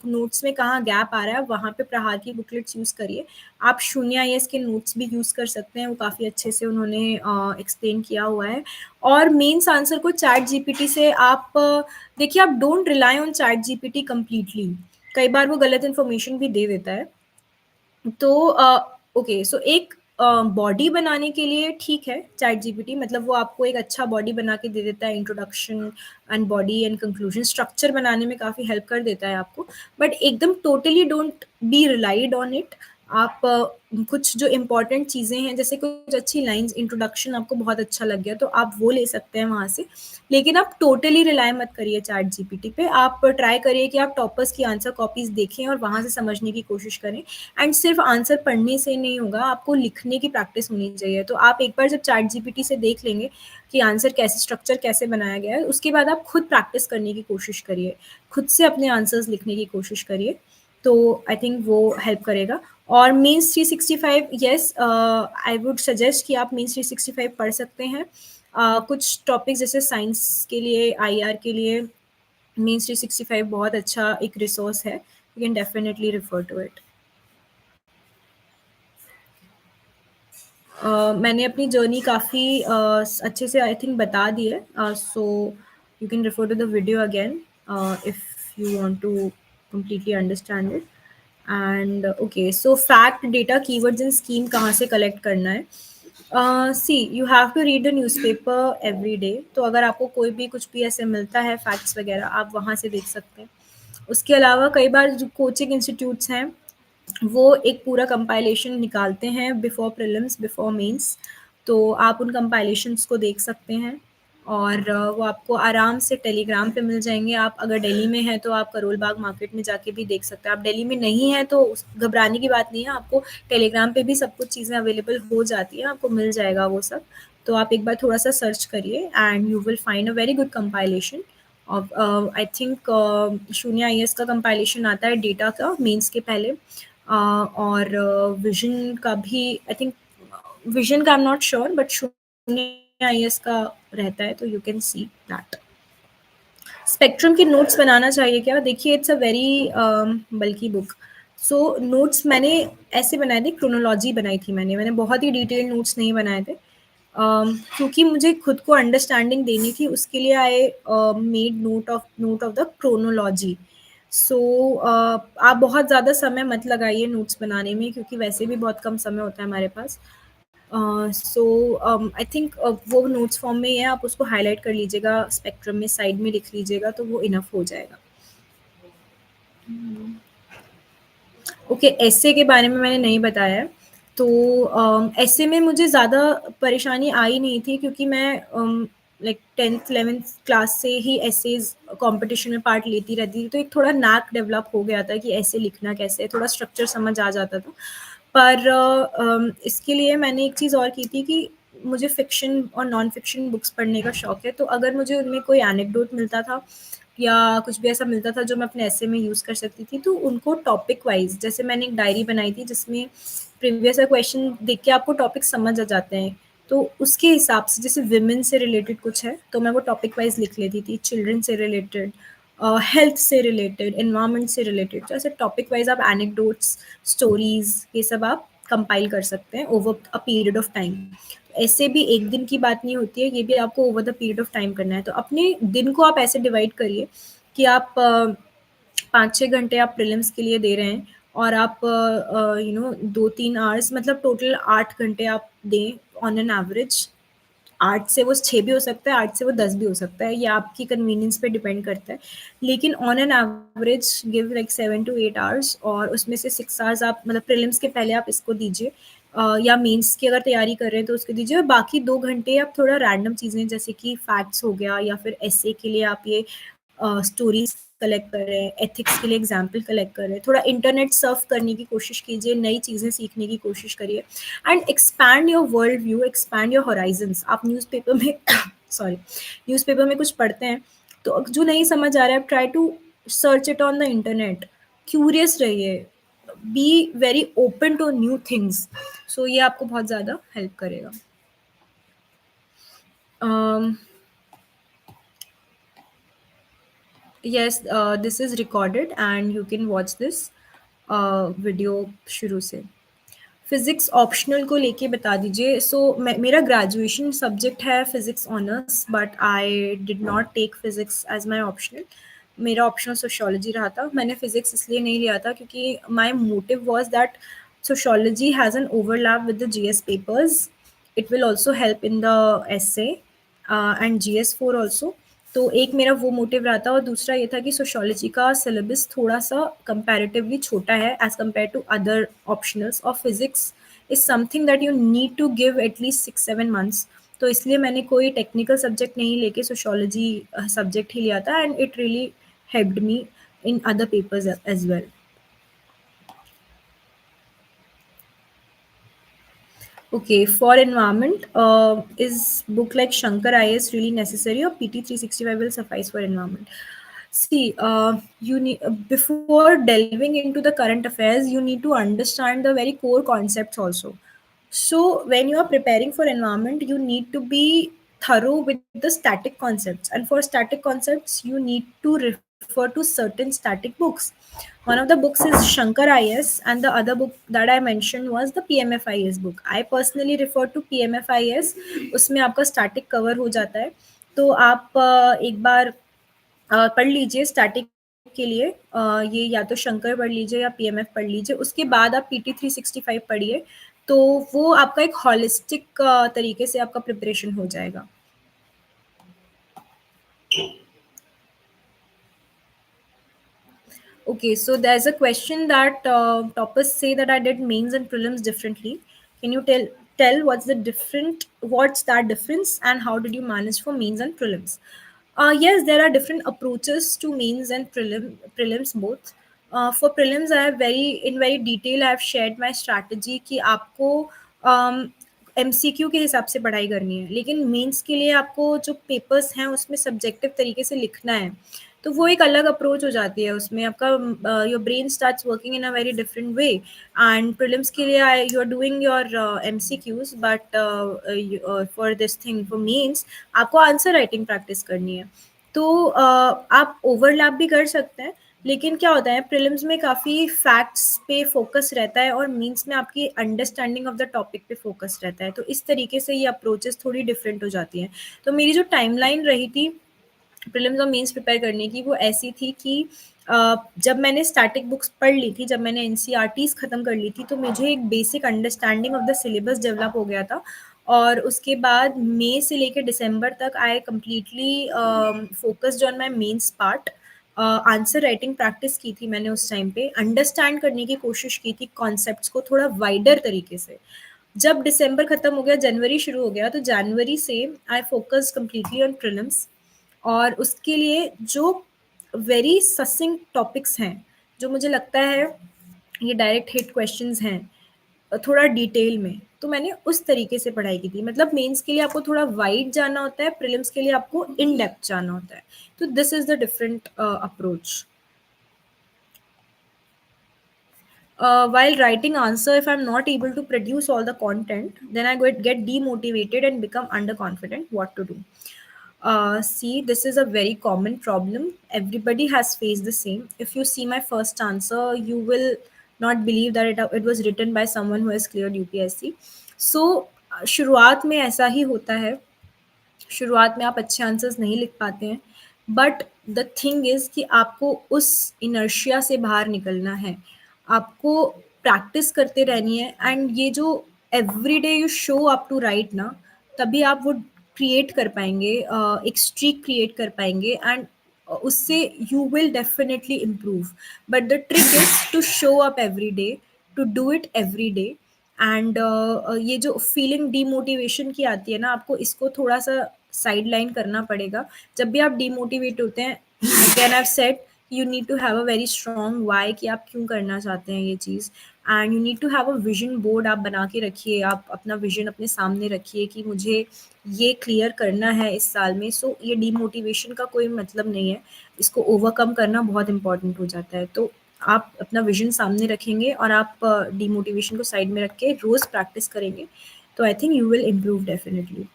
notes में कहाँ gap आ रहा है, वहाँ पे प्रहार की बुकलेट्स यूज़ करिए। आप शून्य आईएएस के नोट्स भी यूज़ कर सकते हैं, वो काफ़ी अच्छे से उन्होंने एक्सप्लेन किया हुआ है। और मेंस आंसर को चैट जीपीटी से आप देखिए, आप don't rely on chat GPT completely. कई बार वो गलत इन्फॉर्मेशन भी दे देता है। तो ओके, सो एक बॉडी बनाने के लिए ठीक है चैट जीपीटी, मतलब वो आपको एक अच्छा बॉडी बना के दे देता है, introduction and body and conclusion structure बनाने में काफ़ी हेल्प कर देता है आपको। बट एकदम totally don't be relied on it. आप कुछ जो इम्पोर्टेंट चीज़ें हैं, जैसे कुछ अच्छी लाइंस, इंट्रोडक्शन आपको बहुत अच्छा लग गया तो आप वो ले सकते हैं वहाँ से। लेकिन आप टोटली रिलाई मत करिए चैट जीपीटी पे। आप ट्राई करिए कि आप टॉपर्स की आंसर कॉपीज देखें और वहाँ से समझने की कोशिश करें। एंड सिर्फ आंसर पढ़ने से नहीं होगा, आपको लिखने की प्रैक्टिस होनी चाहिए। तो आप एक बार जब चैट जीपीटी से देख लेंगे कि आंसर कैसे, स्ट्रक्चर कैसे बनाया गया है, उसके बाद आप खुद प्रैक्टिस करने की कोशिश करिए, खुद से अपने आंसर्स लिखने की कोशिश करिए। तो आई थिंक वो हेल्प करेगा। और means 365, yes, I would suggest कि आप मीन्स 365 पढ़ सकते हैं। कुछ टॉपिक्स जैसे साइंस के लिए, आईआर के लिए मीन्स 365 बहुत अच्छा एक रिसोर्स है। You can definitely refer to it. मैंने अपनी जर्नी काफ़ी अच्छे से आई थिंक बता दी है। So you can refer to the video again if you want to completely understand it. And okay, so fact, data, keywords and scheme कहाँ से कलेक्ट करना है? See, you have to read the newspaper every day. तो अगर आपको कोई भी कुछ भी ऐसे मिलता है फैक्ट्स वगैरह, आप वहाँ से देख सकते हैं। उसके अलावा कई बार जो कोचिंग इंस्टीट्यूट्स हैं, वो एक पूरा कंपाइलेशन निकालते हैं बिफोर प्रीलिम्स, बिफोर मेंस। तो आप उन कंपाइलेशंस को देख सकते हैं, और वो आपको आराम से टेलीग्राम पे मिल जाएंगे। आप अगर दिल्ली में हैं तो आप करोल बाग मार्केट में जाके भी देख सकते हैं। आप दिल्ली में नहीं हैं तो घबराने की बात नहीं है, आपको टेलीग्राम पे भी सब कुछ चीज़ें अवेलेबल हो जाती हैं, आपको मिल जाएगा वो सब। तो आप एक बार थोड़ा सा सर्च करिए and you will find a very good compilation of, I think शून्य आईएएस का कंपाइलेशन आता है डेटा का मेंस के पहले। और विजन का भी आई थिंक, विजन का I am not sure, but शून्य आईएएस का रहता है, तो you can see that. Spectrum के नोट्स बनाना चाहिए क्या? देखिए, इट्स अ वेरी बल्कि बुक। सो नोट्स मैंने ऐसे बनाए थे, क्रोनोलॉजी बनाई थी मैंने बहुत ही डिटेल नोट्स नहीं बनाए थे। क्योंकि मुझे खुद को अंडरस्टैंडिंग देनी थी, उसके लिए I made note of the chronology. So आप बहुत ज़्यादा समय मत लगाइए नोट्स बनाने में, क्योंकि वैसे भी बहुत कम समय होता है हमारे पास। सो आई थिंक वो नोट्स फॉर्म में ही है, आप उसको हाईलाइट कर लीजिएगा, स्पेक्ट्रम में साइड में लिख लीजिएगा, तो वो इनफ हो जाएगा। ओके, ऐसे के बारे में मैंने नहीं बताया है। तो ऐसे में मुझे ज़्यादा परेशानी आई नहीं थी, क्योंकि मैं लाइक 10th 11th क्लास से ही एसेज कंपटीशन में पार्ट लेती रहती थी, तो एक थोड़ा नैक डेवलप हो गया था कि ऐसे लिखना कैसे है, थोड़ा स्ट्रक्चर समझ आ जाता था। पर इसके लिए मैंने एक चीज़ और की थी कि मुझे फ़िक्शन और नॉन फ़िक्शन बुक्स पढ़ने का शौक है, तो अगर मुझे उनमें कोई एनेक्डोट मिलता था या कुछ भी ऐसा मिलता था जो मैं अपने ऐसे में यूज़ कर सकती थी, तो उनको टॉपिक वाइज़, जैसे मैंने एक डायरी बनाई थी जिसमें प्रीवियस क्वेश्चन देख के आपको टॉपिक समझ आ जाते हैं, तो उसके हिसाब से, जैसे विमेन से रिलेटेड कुछ है तो मैं वो टॉपिक वाइज़ लिख लेती थी, चिल्ड्रन से रिलेटेड, हेल्थ से रिलेटेड, एनवायरनमेंट से रिलेटेड। तो ऐसे टॉपिक वाइज़ आप एनेक्डोट्स, स्टोरीज़, ये सब आप कंपाइल कर सकते हैं over a period of time. ऐसे भी एक दिन की बात नहीं होती है, ये भी आपको over the period of time करना है। तो अपने दिन को आप ऐसे डिवाइड करिए कि आप 5-6 घंटे आप प्रीलिम्स के लिए दे रहे हैं, और आप 2-3 आवर्स, मतलब टोटल 8 घंटे आप दें ऑन एन एवरेज। 8 से वो 6 भी हो सकता है, 8 से वो 10 भी हो सकता है, ये आपकी कन्वीनियंस पे डिपेंड करता है। लेकिन on an average give like 7 to 8 hours, और उसमें से 6 आवर्स आप मतलब प्रीलिम्स के पहले आप इसको दीजिए, या मेंस की अगर तैयारी कर रहे हैं तो उसको दीजिए, और बाकी 2 घंटे आप थोड़ा रैंडम चीज़ें जैसे कि फैक्ट्स हो गया, या फिर एस्से के लिए आप ये स्टोरीज कलेक्ट कर रहे हैं, एथिक्स के लिए एग्जाम्पल कलेक्ट कर रहे हैं, थोड़ा इंटरनेट सर्फ करने की कोशिश कीजिए, नई चीज़ें सीखने की कोशिश करिए, and expand your world view, expand your Horizons. आप न्यूज़पेपर में सॉरी, न्यूज़पेपर में कुछ पढ़ते हैं तो जो नहीं समझ आ रहा है, try to search it on the internet, curious रहिए, be very open to new things. So ये आपको बहुत ज़्यादा हेल्प करेगा। um, yes, this is recorded and you can watch this video शुरू से। फिजिक्स ऑप्शनल को लेके बता दीजिए। सो मेरा ग्रेजुएशन सब्जेक्ट है physics honours, but I did not take physics as my optional. मेरा ऑप्शनल सोशियोलॉजी रहा था। मैंने फिजिक्स इसलिए नहीं लिया था क्योंकि my motive was that sociology has an overlap with the GS papers. It will also help in the essay and GS 4 also. तो एक मेरा वो मोटिव रहा था, और दूसरा ये था कि सोशियोलॉजी का सिलेबस थोड़ा-सा कंपैरेटिवली छोटा है as compare to other optionals, और physics is something that you need to give at least 6-7 months. तो इसलिए मैंने कोई टेक्निकल सब्जेक्ट नहीं लेके सोशियोलॉजी सब्जेक्ट ही लिया था, and it really helped me in other papers as well. Okay, for environment, is book like Shankar IS really necessary, or PT 365 will suffice for environment? See, you need before delving into the current affairs, you need to understand the very core concepts also. So when you are preparing for environment, you need to be thorough with the static concepts, and for static concepts, you need to refer to certain static books. One of the books is Shankar IS, and the other book that I mentioned was the PMFIS book. I personally refer to PMFIS. उसमें आपका static cover हो जाता है, तो आप एक बार पढ़ लीजिए स्टैटिक के लिए, ये या तो शंकर पढ़ लीजिए या पीएमएफ पढ़ लीजिए, उसके बाद आप पीटी 365 पढ़िए, तो वो आपका एक हॉलिस्टिक तरीके से आपका प्रिपरेशन हो जाएगा। Okay, so there's a question that toppers say that I did mains and prelims differently. Can you tell what's that difference, and how did you manage for mains and prelims? Yes, there are different approaches to mains and prelims both. For prelims, I have very detail I have shared my strategy कि आपको MCQ के हिसाब से पढ़ाई करनी है, लेकिन mains के लिए आपको जो पेपर्स हैं उसमें सब्जेक्टिव तरीके से लिखना है, तो वो एक अलग अप्रोच हो जाती है। उसमें आपका your brain starts working in a very different way, and prelims के लिए you are doing your MCQs, but for this thing for mains आपको आंसर राइटिंग प्रैक्टिस करनी है। तो आप ओवरलैप भी कर सकते हैं, लेकिन क्या होता है प्रीलिम्स में काफ़ी फैक्ट्स पे फोकस रहता है, और मीन्स में आपकी अंडरस्टैंडिंग ऑफ द टॉपिक पे फोकस रहता है, तो इस तरीके से ये अप्रोचेस थोड़ी डिफरेंट हो जाती हैं। तो मेरी जो टाइमलाइन रही थी प्रीलिम्स और मेंस प्रिपेयर करने की, वो ऐसी थी कि जब मैंने स्टैटिक बुक्स पढ़ ली थी, जब मैंने एनसीईआरटीज़ ख़त्म कर ली थी, तो मुझे एक basic understanding of the syllabus develop हो गया था, और उसके बाद मई से लेकर दिसंबर तक I completely focused on my mains part. Answer writing practice की थी मैंने उस टाइम पे, अंडरस्टैंड करने की कोशिश की थी कॉन्सेप्ट्स को थोड़ा वाइडर तरीके से। जब दिसंबर खत्म हो गया, जनवरी शुरू हो गया, तो जनवरी से I focus completely on prelims, और उसके लिए जो वेरी ससिंक टॉपिक्स हैं, जो मुझे लगता है ये डायरेक्ट हिट क्वेश्चंस हैं, थोड़ा डिटेल में, तो मैंने उस तरीके से पढ़ाई की थी। मतलब मेंस के लिए आपको थोड़ा वाइड जाना होता है, प्रीलिम्स के लिए आपको इन डेप्थ जाना होता है। तो this is the different approach. While writing answer, if I'm not able to produce all the content, then I get demotivated and become underconfident. What to do? See, this is a very common problem. Everybody has faced the same. If you see my first answer, you will not believe that it was written by someone who has cleared UPSC. So शुरुआत में ऐसा ही होता है, शुरुआत में आप अच्छे answers नहीं लिख पाते हैं, बट द थिंग इज़ कि आपको उस इनर्शिया से बाहर निकलना है, आपको प्रैक्टिस करते रहनी है, एंड ये जो every day you show up to write ना, तभी आप वो क्रिएट कर पाएँगे, एक स्ट्रीक क्रिएट कर पाएँगे, एंड उससे you will definitely improve. But the trick is to show up every day, to do it every day. And ये जो फीलिंग डीमोटिवेशन की आती है ना, आपको इसको थोड़ा-सा साइड लाइन करना पड़ेगा। जब भी आप डीमोटिवेट होते हैं, again I have said, you need to have a very strong why कि आप क्यों करना चाहते हैं ये चीज़। And you need to have a vision board, आप बना के रखिए, आप अपना विजन अपने सामने रखिए कि मुझे ये क्लियर करना है इस साल में। सो ये डीमोटिवेशन का कोई मतलब नहीं है, इसको ओवरकम करना बहुत इंपॉर्टेंट हो जाता है। तो आप अपना विजन सामने रखेंगे और आप डीमोटिवेशन को साइड में रख के रोज़ प्रैक्टिस करेंगे, तो I think you will improve definitely.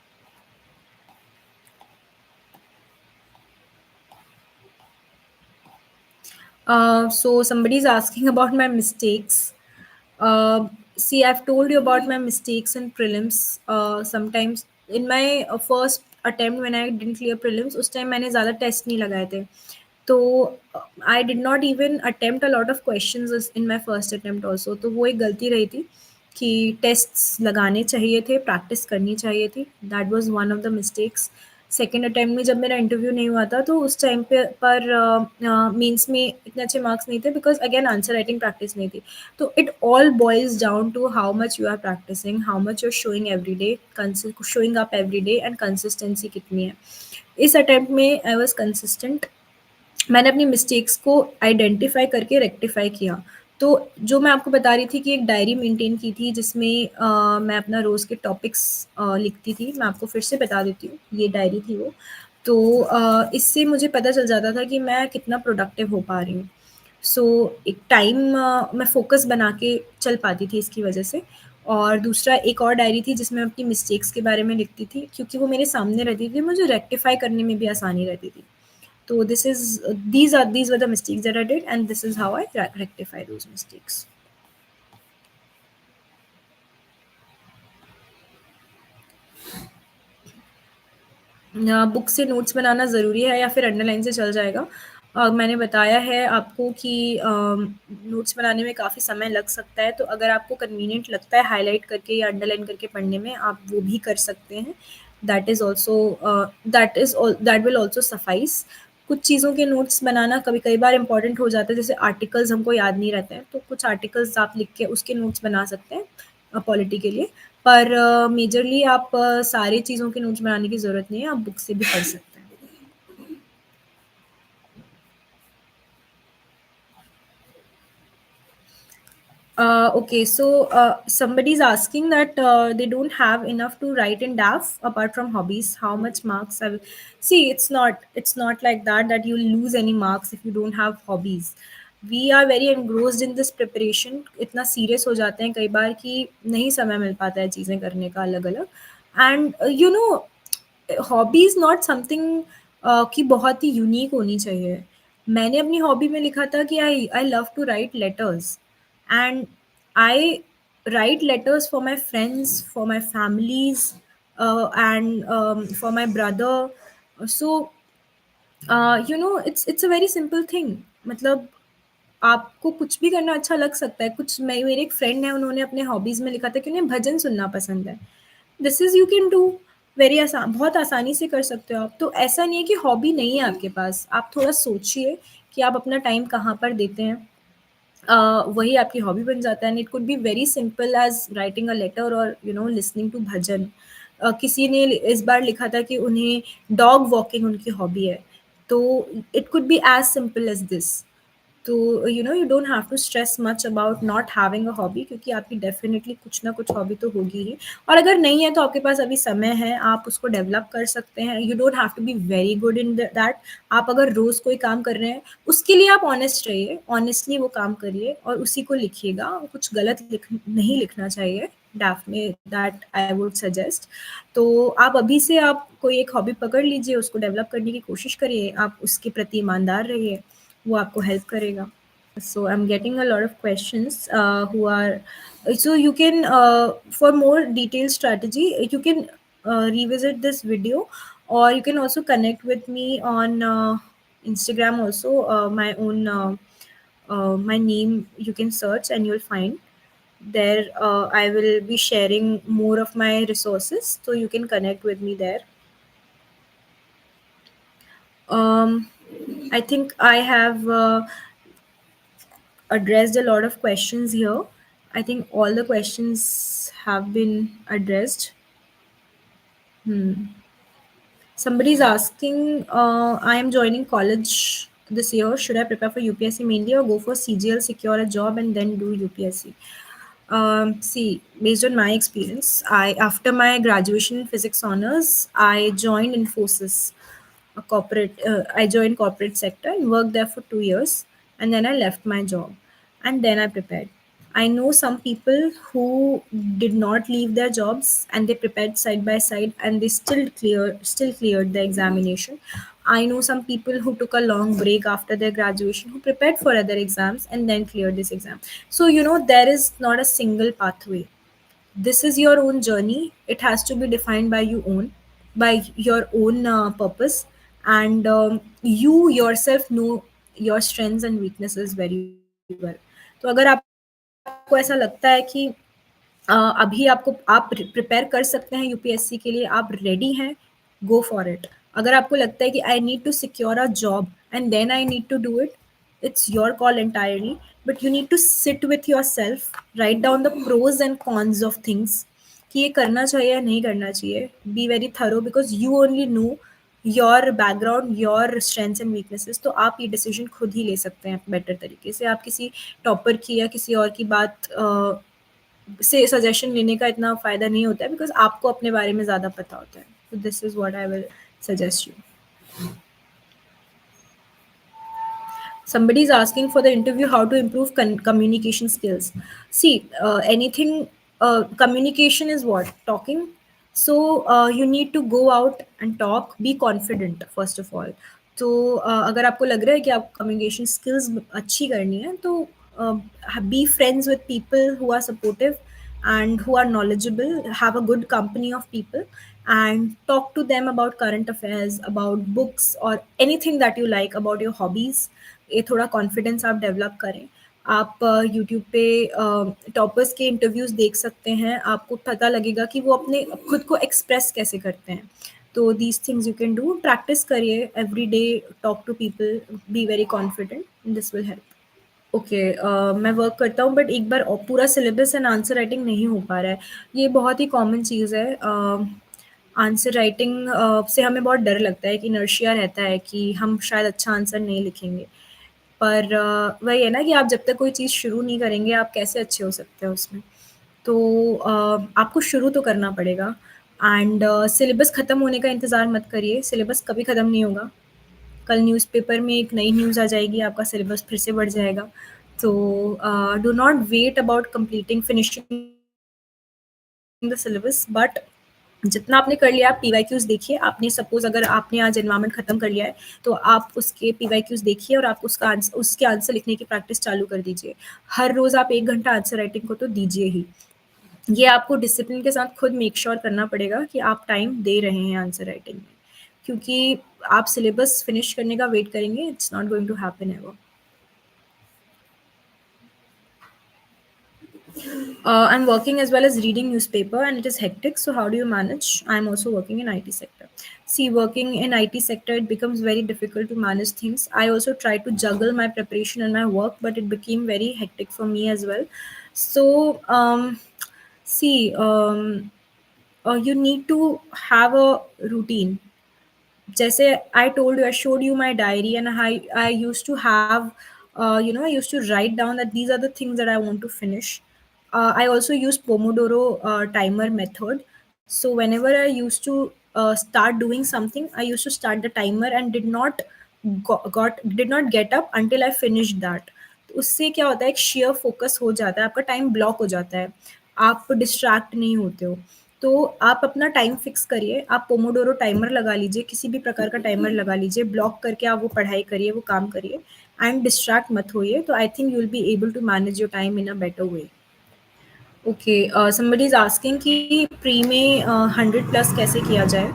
So somebody is asking about my mistakes. See, I've told you about my mistakes in prelims. Sometimes in my first attempt when I didn't clear prelims, उस time मैंने ज़्यादा test नहीं लगाए थे. तो I did not even attempt a lot of questions in my first attempt also. तो वो एक गलती रही थी कि टेस्ट्स लगाने चाहिए थे, प्रैक्टिस करनी चाहिए थी। That was one of the mistakes. Second attempt में जब मेरा इंटरव्यू नहीं हुआ था, तो उस टाइम पे पर मेंस में इतने अच्छे मार्क्स नहीं थे, because again answer writing practice नहीं थी। तो it all boils down to how much you are practising, how much you are showing every day, showing up every day, and consistency कितनी है। इस अटेम्प्ट में आई वाज़ कंसिस्टेंट। मैंने अपनी mistakes को आइडेंटिफ़ाई करके रेक्टिफ़ाई किया। तो जो मैं आपको बता रही थी कि एक डायरी मेंटेन की थी जिसमें मैं अपना रोज़ के टॉपिक्स लिखती थी। मैं आपको फिर से बता देती हूँ, ये डायरी थी वो। तो इससे मुझे पता चल जाता था कि मैं कितना प्रोडक्टिव हो पा रही हूँ। सो एक टाइम मैं फ़ोकस बना के चल पाती थी इसकी वज़ह से। और दूसरा एक और डायरी थी जिसमें मैं अपनी मिस्टेक्स के बारे में लिखती थी, क्योंकि वो मेरे सामने रहती थी, मुझे रेक्टिफ़ाई करने में भी आसानी रहती थी। So this is these were the mistakes that I did, and this is how I rectify those mistakes. Book से नोट्स बनाना ज़रूरी है या फिर अंडरलाइन से चल जाएगा? मैंने बताया है आपको कि नोट्स बनाने में काफ़ी समय लग सकता है, तो अगर आपको कन्वीनिएंट लगता है हाइलाइट करके या अंडरलाइन करके पढ़ने में, आप वो भी कर सकते हैं। That is also that will also suffice. कुछ चीज़ों के नोट्स बनाना कभी कई बार इंपॉर्टेंट हो जाता है, जैसे आर्टिकल्स हमको याद नहीं रहते हैं, तो कुछ आर्टिकल्स आप लिख के उसके नोट्स बना सकते हैं पॉलिटी के लिए। पर मेजरली आप सारी चीज़ों के नोट्स बनाने की ज़रूरत नहीं है, आप बुक से भी पढ़ सकते हैं। Okay, so somebody is asking that they don't have enough to write in DAF apart from hobbies. How much marks? I will see. It's not like that that you'll lose any marks if you don't have hobbies. We are very engrossed in this preparation. इतना serious हो जाते हैं कई बार कि नहीं समय मिल पाता है चीज़ें करने का अलग-अलग। And you know, hobby is not something कि बहुत ही यूनिक होनी चाहिए। मैंने अपनी हॉबी में लिखा था कि I I love to write letters, and I write letters for my friends, for my families, and for my brother. So it's a very simple thing. मतलब आपको कुछ भी करना अच्छा लग सकता है। कुछ मैं मेरे एक फ्रेंड है, उन्होंने अपने हॉबीज़ में लिखा था कि उन्हें भजन सुनना पसंद है। This is you can do very बहुत आसानी से कर सकते हो आप। तो ऐसा नहीं है कि हॉबी नहीं है आपके पास। आप थोड़ा सोचिए कि आप अपना टाइम कहाँ पर देते हैं। वही आपकी हॉबी बन जाता है, and it could be very simple as writing a letter और लिसनिंग टू भजन। किसी ने इस बार लिखा था कि उन्हें डॉग वॉकिंग उनकी हॉबी है। तो it could be as simple as this. तो you don't have to stress much about not having a hobby, क्योंकि आपकी डेफिनेटली कुछ ना कुछ हॉबी तो होगी ही। और अगर नहीं है तो आपके पास अभी समय है, आप उसको डेवलप कर सकते हैं। You don't have to be very good in that. आप अगर रोज़ कोई काम कर रहे हैं, उसके लिए आप ऑनेस्ट रहिए, ऑनेस्टली वो काम करिए और उसी को लिखिएगा। कुछ गलत नहीं लिखना चाहिए डैफ में, दैट आई वुड सजेस्ट। तो आप अभी से आप कोई एक हॉबी पकड़ लीजिए, उसको डेवलप करने की कोशिश करिए, आप उसके प्रति ईमानदार रहिए, वो आपको हेल्प करेगा। So I'm getting a lot of questions who are, so you can for more detailed strategy you can revisit this video, or you can also connect with me on Instagram also. My own my name you can search and you'll find there. I will be sharing more of my resources, so you can connect with me there. Um, I think I have addressed a lot of questions here. I think all the questions have been addressed. Hmm. Somebody's asking, I am joining college this year. Should I prepare for UPSC mainly or go for CGL, secure a job, and then do UPSC? See, based on my experience, I after my graduation in physics honors, I joined Infosys, a corporate. I joined corporate sector and worked there for 2 years, and then I left my job, and then I prepared. I know some people who did not leave their jobs and they prepared side by side and they still cleared the examination. I know some people who took a long break after their graduation who prepared for other exams and then cleared this exam. So there is not a single pathway. This is your own journey. It has to be defined by your own purpose, and you yourself know your strengths and weaknesses very well. तो अगर आपको ऐसा लगता है कि अभी आप prepare कर सकते हैं यूपीएससी के लिए, आप रेडी हैं, गो फॉर इट. अगर आपको लगता है कि I need to secure a job and then I need to do it, it's your call entirely, but you need to sit with yourself, write down the pros and cons of things कि ये करना चाहिए या नहीं करना चाहिए. Be very thorough because you only know your background, your strengths and weaknesses. तो आप ये डिसीजन खुद ही ले सकते हैं बेटर तरीके से. आप किसी टॉपर की या किसी और की बात से सजेशन लेने का इतना फ़ायदा नहीं होता है बिकॉज आपको अपने बारे में ज़्यादा पता होता है. तो this is what I will suggest you. Somebody is asking for the interview how to improve communication skills. See, anything, communication is what? Talking. So you need to go out and talk, be confident first of all. तो अगर आपको लग रहा है कि आप communication skills अच्छी करनी है तो be friends with people who are supportive and who are knowledgeable, have a good company of people, and talk to them about current affairs, about books, or anything that you like, about your hobbies. ये थोड़ा confidence आप develop करें. आप YouTube पे toppers के interviews देख सकते हैं. आपको पता लगेगा कि वो अपने खुद को एक्सप्रेस कैसे करते हैं. तो these things you can do. Practice करिए every day, talk to people, be very confident, this will help. Okay, मैं वर्क करता हूँ बट एक बार पूरा सिलेबस एंड आंसर राइटिंग नहीं हो पा रहा है. ये बहुत ही कॉमन चीज़ है. आंसर राइटिंग से हमें बहुत डर लगता है कि इनर्शिया रहता है कि हम शायद अच्छा आंसर नहीं लिखेंगे. पर वही है ना कि आप जब तक कोई चीज़ शुरू नहीं करेंगे आप कैसे अच्छे हो सकते हैं उसमें. तो आपको शुरू तो करना पड़ेगा. एंड सिलेबस ख़त्म होने का इंतज़ार मत करिए. सिलेबस कभी ख़त्म नहीं होगा. कल न्यूज़पेपर में एक नई न्यूज़ आ जाएगी, आपका सिलेबस फिर से बढ़ जाएगा. तो do not wait about completing finishing the syllabus, but जितना आपने कर लिया आप पीवाईक्यूज देखिए. आपने सपोज अगर आपने आज एनवायरनमेंट खत्म कर लिया है तो आप उसके पीवाईक्यूज देखिए और आप उसके आंसर लिखने की प्रैक्टिस चालू कर दीजिए. हर रोज आप 1 घंटा आंसर राइटिंग को तो दीजिए ही. ये आपको डिसिप्लिन के साथ खुद मेक श्योर करना पड़ेगा कि आप टाइम दे रहे हैं आंसर राइटिंग में, क्योंकि आप सिलेबस फिनिश करने का वेट करेंगे, it's not going to happen ever. I'm working as well as reading newspaper and it is hectic. So how do you manage? I'm also working in IT sector. See, working in IT sector, it becomes very difficult to manage things. I also try to juggle my preparation and my work, but it became very hectic for me as well. So, see, you need to have a routine. जैसे I told you, I showed you my diary and I use to have I used to write down that these are the things that I want to finish. I also use Pomodoro timer method. So whenever I used to start doing something, I used to start the timer and did not get up until I finished that. तो उससे क्या होता है, एक share focus हो जाता है, आपका टाइम ब्लॉक हो जाता है, आप डिस्ट्रैक्ट नहीं होते हो. तो आप अपना टाइम फिक्स करिए. आप पोमोडोरो टाइमर लगा लीजिए, किसी भी प्रकार का टाइमर लगा लीजिए, ब्लॉक करके आप वो पढ़ाई करिए, वो काम करिए एंड डिस्ट्रैक्ट मत होइए. तो I think you will be able to manage your time in a better way. Okay, somebody is asking कि प्री में 100 प्लस कैसे किया जाए.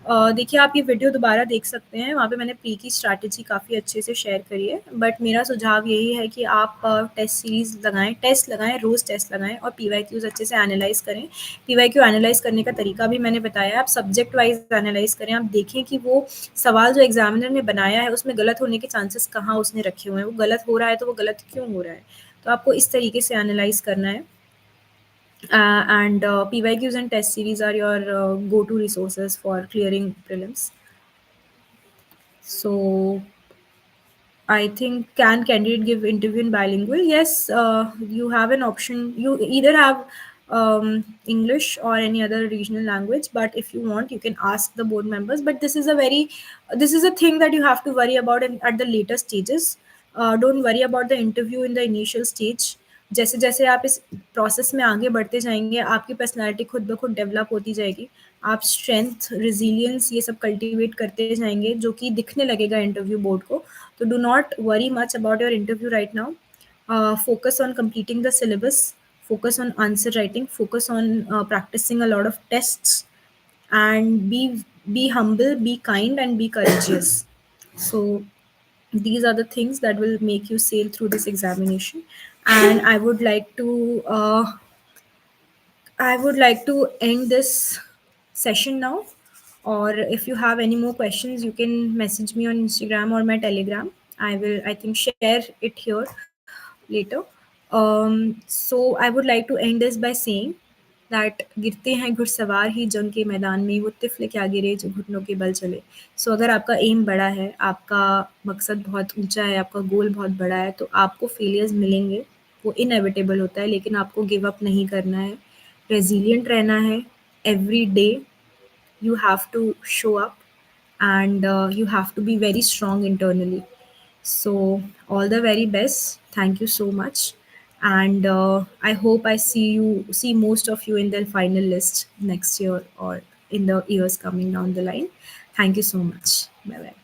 देखिए आप ये वीडियो दोबारा देख सकते हैं, वहाँ पे मैंने प्री की स्ट्रैटेजी काफ़ी अच्छे से शेयर करी है। बट मेरा सुझाव यही है कि आप टेस्ट सीरीज़ लगाएँ, टेस्ट लगाएँ, रोज़ टेस्ट लगाएँ और पीवाईक्यूज़ अच्छे से एनालाइज़ करें। पीवाईक्यू एनालाइज़ करने का तरीका भी मैंने बताया है, आप सब्जेक्ट वाइज़ एनालाइज़ करें, आप देखें कि वो सवाल जो एग्ज़ामिनर ने बनाया है, उसमें गलत होने के चांसेस कहाँ उसने रखे हुए हैं, वो गलत हो रहा है, तो वो गलत क्यों हो रहा है? तो आपको इस तरीके से एनालाइज़ करना है। And PYQs and test series are your go-to resources for clearing prelims. So I think can candidate give interview in bilingual? Yes, you have an option. You either have English or any other regional language, but if you want, you can ask the board members. But this is a thing that you have to worry about at the later stages. Don't worry about the interview in the initial stage. जैसे जैसे आप इस process में आगे बढ़ते जाएंगे, आपकी personality खुद ब खुद डेवलप होती जाएगी। आप स्ट्रेंथ, रिजिलियंस ये सब कल्टीवेट करते जाएंगे, जो कि दिखने लगेगा इंटरव्यू बोर्ड को। So do not worry much about your interview right now. Focus on completing the syllabus, focus on answer writing, focus on practicing a lot of tests, and be humble, be kind, and be courageous. So these are the things that will make you sail through this examination. And I would like to end this session now. Or if you have any more questions, you can message me on Instagram or my Telegram. I think, share it here later. So I would like to end this by saying that गिरते हैं घुड़सवार ही जंग के मैदान में, वो तिफ़्ल क्या गिरे जो घुटनों के बल चले। सो अगर आपका एम बड़ा है, आपका मकसद बहुत ऊंचा है, आपका गोल बहुत बड़ा है, तो आपको फेलियर्स मिलेंगे, वो इनएविटेबल होता है, लेकिन आपको गिव अप नहीं करना है, रेजिलिएंट रहना है। Every day you have to show up, and you have to be very strong internally. So all the very best, thank you so much. And I hope I see most of you in the final list next year or in the years coming down the line. Thank you so much. Bye bye.